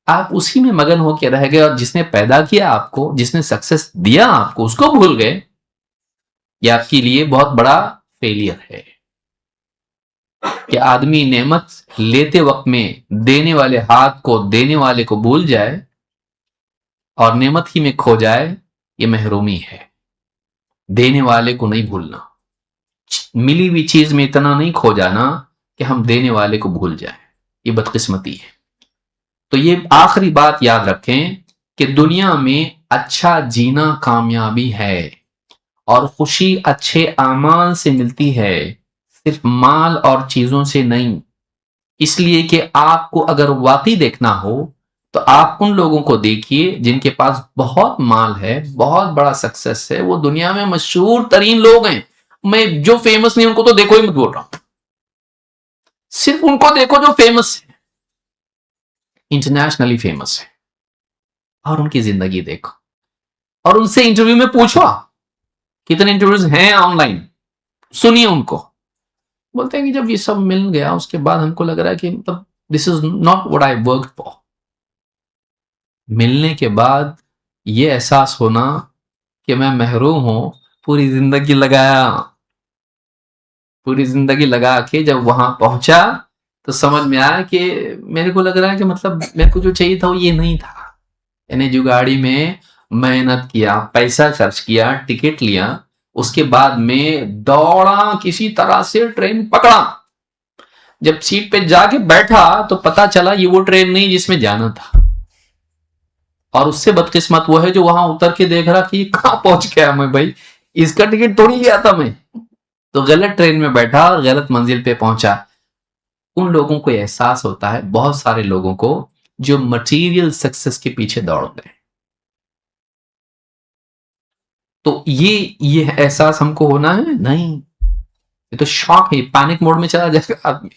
آپ اسی میں مگن ہو کے رہ گئے، اور جس نے پیدا کیا آپ کو، جس نے سکسیس دیا آپ کو، اس کو بھول گئے، یہ آپ کے لیے بہت بڑا فیلئر ہے کہ آدمی نعمت لیتے وقت میں دینے والے ہاتھ کو، دینے والے کو بھول جائے اور نعمت ہی میں کھو جائے، یہ محرومی ہے۔ دینے والے کو نہیں بھولنا، ملی ہوئی چیز میں اتنا نہیں کھو جانا کہ ہم دینے والے کو بھول جائیں، یہ بدقسمتی ہے۔ تو یہ آخری بات یاد رکھیں کہ دنیا میں اچھا جینا کامیابی ہے، اور خوشی اچھے اعمال سے ملتی ہے، صرف مال اور چیزوں سے نہیں۔ اس لیے کہ آپ کو اگر واقعی دیکھنا ہو تو آپ ان لوگوں کو دیکھیے جن کے پاس بہت مال ہے، بہت بڑا سکسیس ہے، وہ دنیا میں مشہور ترین لوگ ہیں، میں جو فیمس نہیں ان کو تو دیکھو ہی مت بول رہا ہوں، صرف ان کو دیکھو جو فیمس ہے، انٹرنیشنلی فیمس ہے، اور ان کی زندگی دیکھو، اور ان سے انٹرویو میں پوچھو، کتنے انٹرویوز ہیں آن لائن، سنیے ان کو، بولتے ہیں کہ جب یہ سب مل گیا اس کے بعد ہم کو لگ رہا ہے کہ مطلب this is not what I work for. ملنے کے بعد یہ احساس ہونا کہ میں محروم ہوں، پوری زندگی لگا کے جب وہاں پہنچا تو سمجھ میں آیا کہ میرے کو لگ رہا ہے کہ مطلب میرے کو جو چاہیے تھا وہ یہ نہیں تھا، یعنی جو گاڑی میں محنت کیا، پیسہ خرچ کیا، ٹکٹ لیا، اس کے بعد میں دوڑا، کسی طرح سے ٹرین پکڑا، جب سیٹ پہ جا کے بیٹھا تو پتا چلا یہ وہ ٹرین نہیں جس میں جانا تھا، اور اس سے بدقسمت وہ ہے جو وہاں اتر کے دیکھ رہا کہ یہ کہاں پہنچ گیا میں، بھائی اس کا ٹکٹ تھوڑی لیا تھا میں، تو غلط ٹرین میں بیٹھا اور غلط منزل پہ پہنچا۔ ان لوگوں کو احساس ہوتا ہے، بہت سارے لوگوں کو، جو مٹیریل سکسس کے پیچھے دوڑتے ہیں۔ تو یہ احساس ہم کو ہونا ہے نہیں، یہ تو شاک ہے، پینک موڈ میں چلا جائے گا آدمی،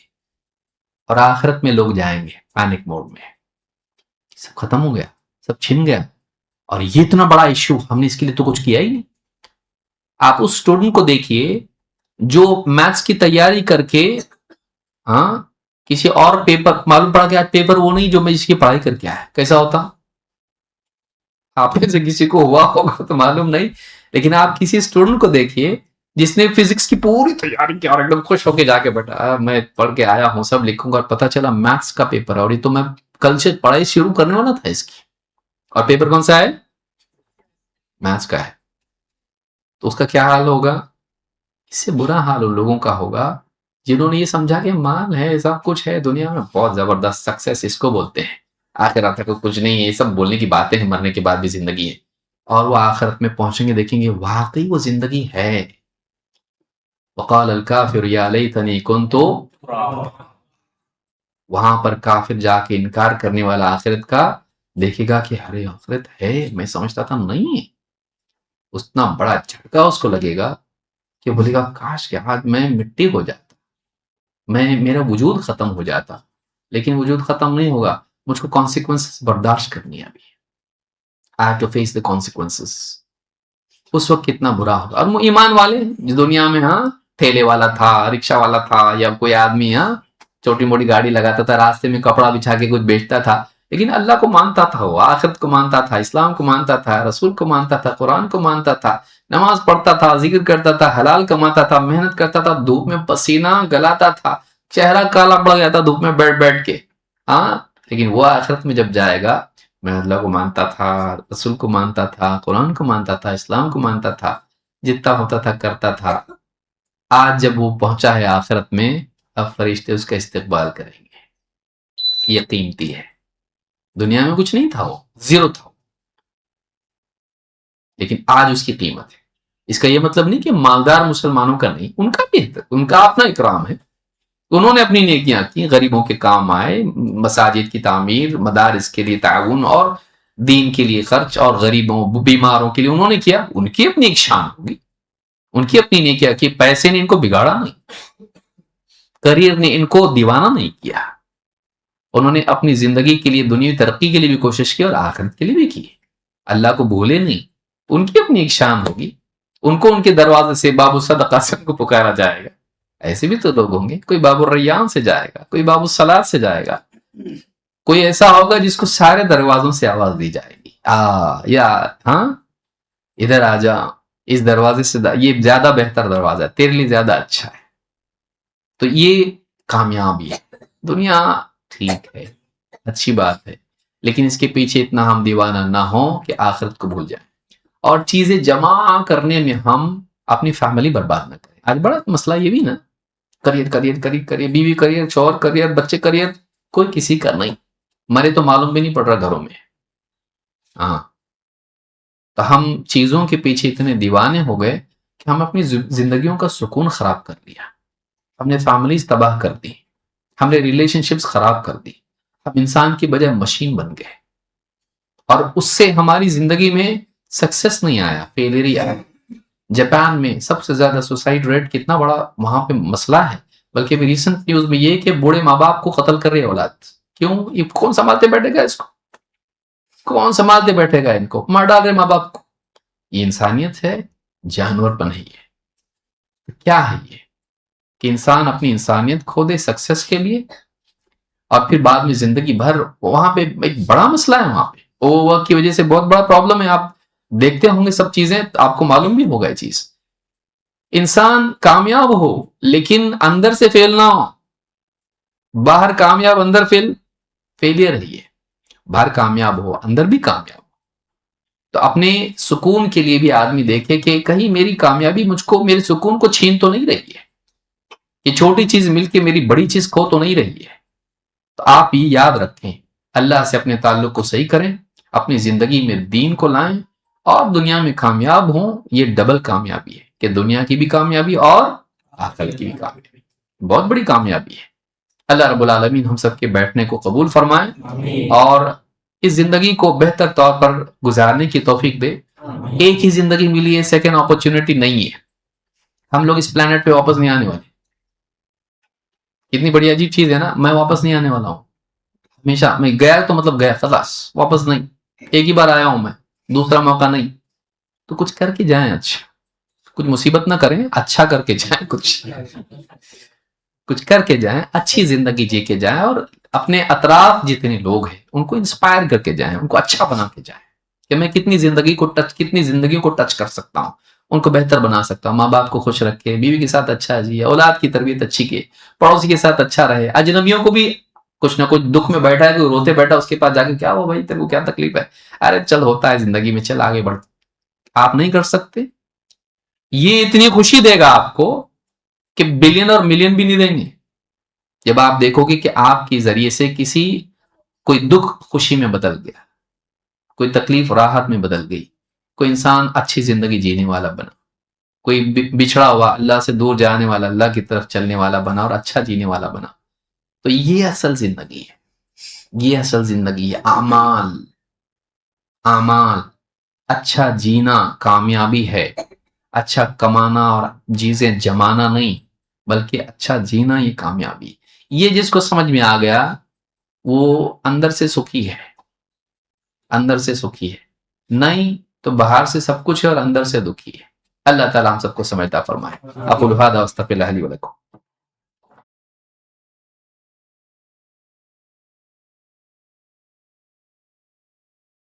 اور آخرت میں لوگ جائیں گے پینک موڈ میں، سب ختم ہو گیا، سب چھن گیا، اور یہ اتنا بڑا ایشو، ہم نے اس کے لیے تو کچھ کیا ہی نہیں۔ آپ اس اسٹوڈنٹ کو دیکھیے جو میتھس کی تیاری کر کے کسی اور پیپر، معلوم پڑا کہ آج پیپر وہ نہیں جو میں اس کی پڑھائی کر کے آیا، کیسا ہوتا؟ آپ میں سے کسی کو ہوا ہوگا تو معلوم نہیں، لیکن آپ کسی اسٹوڈنٹ کو دیکھیے جس نے فزکس کی پوری تیاری کی اور ایک دم خوش ہو کے جا کے بیٹھا، میں پڑھ کے آیا ہوں، سب لکھوں گا، اور پتا چلا میتھس کا پیپر ہے، اور یہ تو میں کل سے پڑھائی شروع کرنے والا تھا اس کی، اور پیپر کون سا ہے؟ میتھس کا ہے، تو اس کا کیا حال ہوگا؟ اس سے برا حال ان لوگوں کا ہوگا جنہوں نے یہ سمجھا کہ مال ہے، سب کچھ ہے دنیا میں، بہت زبردست سکسیس اس کو بولتے ہیں، آخرت تک کچھ نہیں ہے، یہ سب بولنے کی باتیں ہیں، مرنے کے بعد بھی زندگی ہے، اور وہ آخرت میں پہنچیں گے دیکھیں گے واقعی وہ زندگی ہے۔ وقال الکافر یا لیتنی کنت، وہاں پر کافر جا کے انکار کرنے والا آخرت کا دیکھے گا کہ ارے آخرت ہے، میں سمجھتا تھا نہیں ہے، اتنا بڑا جھٹکا اس کو لگے گا کہ بولے گا کاش کہ آج میں مٹی ہو جاتا، میرا وجود ختم ہو جاتا، لیکن وجود ختم نہیں ہوگا، مجھ کو کانسیکوینس برداشت کرنی ہے ابھی، I have to face the consequences۔ اس وقت کتنا برا ہوگا۔ اور ایمان والے جو دنیا میں ہاں ٹھیلے والا تھا، رکشہ والا تھا، یا کوئی آدمی ہاں چھوٹی موٹی گاڑی لگاتا تھا، راستے میں کپڑا بچھا کے کچھ بیچتا تھا، لیکن اللہ کو مانتا تھا، وہ آخرت کو مانتا تھا، اسلام کو مانتا تھا، رسول کو مانتا تھا، قرآن کو مانتا تھا، نماز پڑھتا تھا، ذکر کرتا تھا، حلال کماتا تھا، محنت کرتا تھا، دھوپ میں پسینہ گلاتا تھا، چہرہ کالا پڑ گیا تھا دھوپ میں بیٹھ بیٹھ کے، ہاں، لیکن وہ آخرت میں جب جائے گا میں اللہ کو مانتا تھا، رسول کو مانتا تھا، قرآن کو مانتا تھا، اسلام کو مانتا تھا، جتنا ہوتا تھا کرتا تھا، آج جب وہ پہنچا ہے آخرت میں، اب فرشتے اس کا استقبال کریں گے، یہ قیمتی ہے، دنیا میں کچھ نہیں تھا، وہ زیرو تھا، لیکن آج اس کی قیمت ہے۔ اس کا یہ مطلب نہیں کہ مالدار مسلمانوں کا نہیں، ان کا بھی ہے، ان کا اپنا اکرام ہے، انہوں نے اپنی نیکیاں کی، غریبوں کے کام آئے، مساجد کی تعمیر، مدارس کے لیے تعاون، اور دین کے لیے خرچ، اور غریبوں بیماروں کے لیے انہوں نے کیا، ان کی اپنی ایک شان ہوگی، ان کی اپنی نیکیاں کی، پیسے نے ان کو بگاڑا نہیں، کریئر نے ان کو دیوانہ نہیں کیا، انہوں نے اپنی زندگی کے لیے دنیاوی ترقی کے لیے بھی کوشش کی اور آخرت کے لیے بھی کی، اللہ کو بھولے نہیں، ان کی اپنی ایک شان ہوگی، ان کو ان کے دروازے سے باب الصدقہ سے ان کو پکارا جائے گا، ایسے بھی تو لوگ ہوں گے، کوئی باب الریان سے جائے گا، کوئی باب الصلاۃ سے جائے گا، کوئی ایسا ہوگا جس کو سارے دروازوں سے آواز دی جائے گی، یا ہاں ادھر آ جا، اس دروازے سے یہ زیادہ بہتر دروازہ ہے، تیرے لیے زیادہ اچھا ہے، تو یہ کامیابی ہے۔ دنیا ٹھیک ہے، اچھی بات ہے، لیکن اس کے پیچھے اتنا ہم دیوانہ نہ ہوں کہ آخرت کو بھول جائیں، اور چیزیں جمع کرنے میں ہم اپنی فیملی برباد نہ کریں۔ آج بڑا مسئلہ یہ بھی نا، کریئر کریئر کریئر کریئر، بیوی کریئر، شوہر کریئر، بچے کریئر، کوئی کسی کا نہیں، مرے تو معلوم بھی نہیں پڑ رہا گھروں میں، ہاں، تو ہم چیزوں کے پیچھے اتنے دیوانے ہو گئے کہ ہم اپنی زندگیوں کا سکون خراب کر لیا، ہم نے فیملیز تباہ کر دی، ہم نے ریلیشن شپس خراب کر دی، ہم انسان کی بجائے مشین بن گئے، اور اس سے ہماری زندگی میں سکسیس نہیں آیا، فیلئر ہی آیا۔ جاپان میں سب سے زیادہ سوسائڈ ریٹ کتنا بڑا وہاں پہ مسئلہ ہے، بلکہ ابھی ریسنٹ نیوز میں یہ کہ بوڑھے ماں باپ کو قتل کر رہے اولاد، کیوں؟ یہ کون سنبھالتے بیٹھے گا اس کو، کون سنبھالتے بیٹھے گا ان کو، مار ڈال رہے ماں باپ کو، یہ انسانیت ہے؟ جانور پر نہیں ہے، کیا ہے یہ کہ انسان اپنی انسانیت کھو دے سکسیس کے لیے، اور پھر بعد میں زندگی بھر وہاں پہ ایک بڑا مسئلہ ہے، وہاں پہ اوور ورک کی وجہ سے بہت بڑا پرابلم ہے، آپ دیکھتے ہوں گے سب چیزیں، آپ کو معلوم بھی ہوگا یہ چیز، انسان کامیاب ہو لیکن اندر سے فیل نہ ہو، باہر کامیاب اندر فیلئر ہے، یہ باہر کامیاب ہو اندر بھی کامیاب ہو، تو اپنے سکون کے لیے بھی آدمی دیکھے کہ کہیں میری کامیابی مجھ کو میرے سکون کو چھین تو نہیں رہی ہے، یہ چھوٹی چیز مل کے میری بڑی چیز کھو تو نہیں رہی ہے۔ تو آپ یہ یاد رکھیں، اللہ سے اپنے تعلق کو صحیح کریں، اپنی زندگی میں دین کو لائیں، اور دنیا میں کامیاب ہوں، یہ ڈبل کامیابی ہے کہ دنیا کی بھی کامیابی اور آخرت کی بھی کامیابی، بہت بڑی کامیابی ہے۔ اللہ رب العالمین ہم سب کے بیٹھنے کو قبول فرمائے، اور اس زندگی کو بہتر طور پر گزارنے کی توفیق دے۔ ایک ہی زندگی ملی ہے، سیکنڈ اپرچونٹی نہیں ہے، ہم لوگ اس پلانٹ پہ واپس نہیں آنے والے، کتنی بڑی عجیب چیز ہے نا، میں واپس نہیں آنے والا ہوں، ہمیشہ میں گیا تو مطلب گیا، خلاص واپس نہیں، ایک ہی بار آیا ہوں میں، دوسرا موقع نہیں، تو کچھ کر کے جائیں، اچھا کچھ مصیبت نہ کریں، اچھا کر کے جائیں، کچھ کر کے جائیں، اچھی زندگی جی کے جائیں، اور اپنے اطراف جتنے لوگ ہیں ان کو انسپائر کر کے جائیں، ان کو اچھا بنا کے جائیں، کہ میں کتنی زندگیوں کو ٹچ کر سکتا ہوں، ان کو بہتر بنا سکتا ہوں، ماں باپ کو خوش رکھے، بیوی کے ساتھ اچھا جیے، اولاد کی تربیت اچھی کی، پڑوسی کے ساتھ اچھا رہے، اجنبیوں کو بھی کچھ نہ کچھ دکھ میں بیٹھا ہے، کوئی روتے بیٹھا اس کے پاس جا کے کیا ہو بھائی تیرے کو کیا تکلیف ہے، ارے چل ہوتا ہے زندگی میں، چل آگے بڑھ، آپ نہیں کر سکتے، یہ اتنی خوشی دے گا آپ کو کہ بلین اور ملین بھی نہیں دیں گے. جب آپ دیکھو گے کہ آپ کے ذریعے سے کسی کوئی دکھ خوشی میں بدل گیا, کوئی تکلیف راحت میں بدل گئی, کوئی انسان اچھی زندگی جینے والا بنا, کوئی بچھڑا ہوا اللہ سے دور جانے والا اللہ کی طرف چلنے والا بنا اور اچھا جینے والا بنا, تو یہ اصل زندگی ہے. یہ اصل زندگی ہے. اعمال اچھا جینا کامیابی ہے. اچھا کمانا اور چیزیں جمانا نہیں, بلکہ اچھا جینا یہ کامیابی. یہ جس کو سمجھ میں آ گیا وہ اندر سے سکھی ہے, اندر سے سکھی ہے. نہیں تو باہر سے سب کچھ ہے اور اندر سے دکھی ہے. اللہ تعالیٰ ہم سب کو سمجھتا فرمائے. اقول ھذا واستغفر اللہ لی ولکم.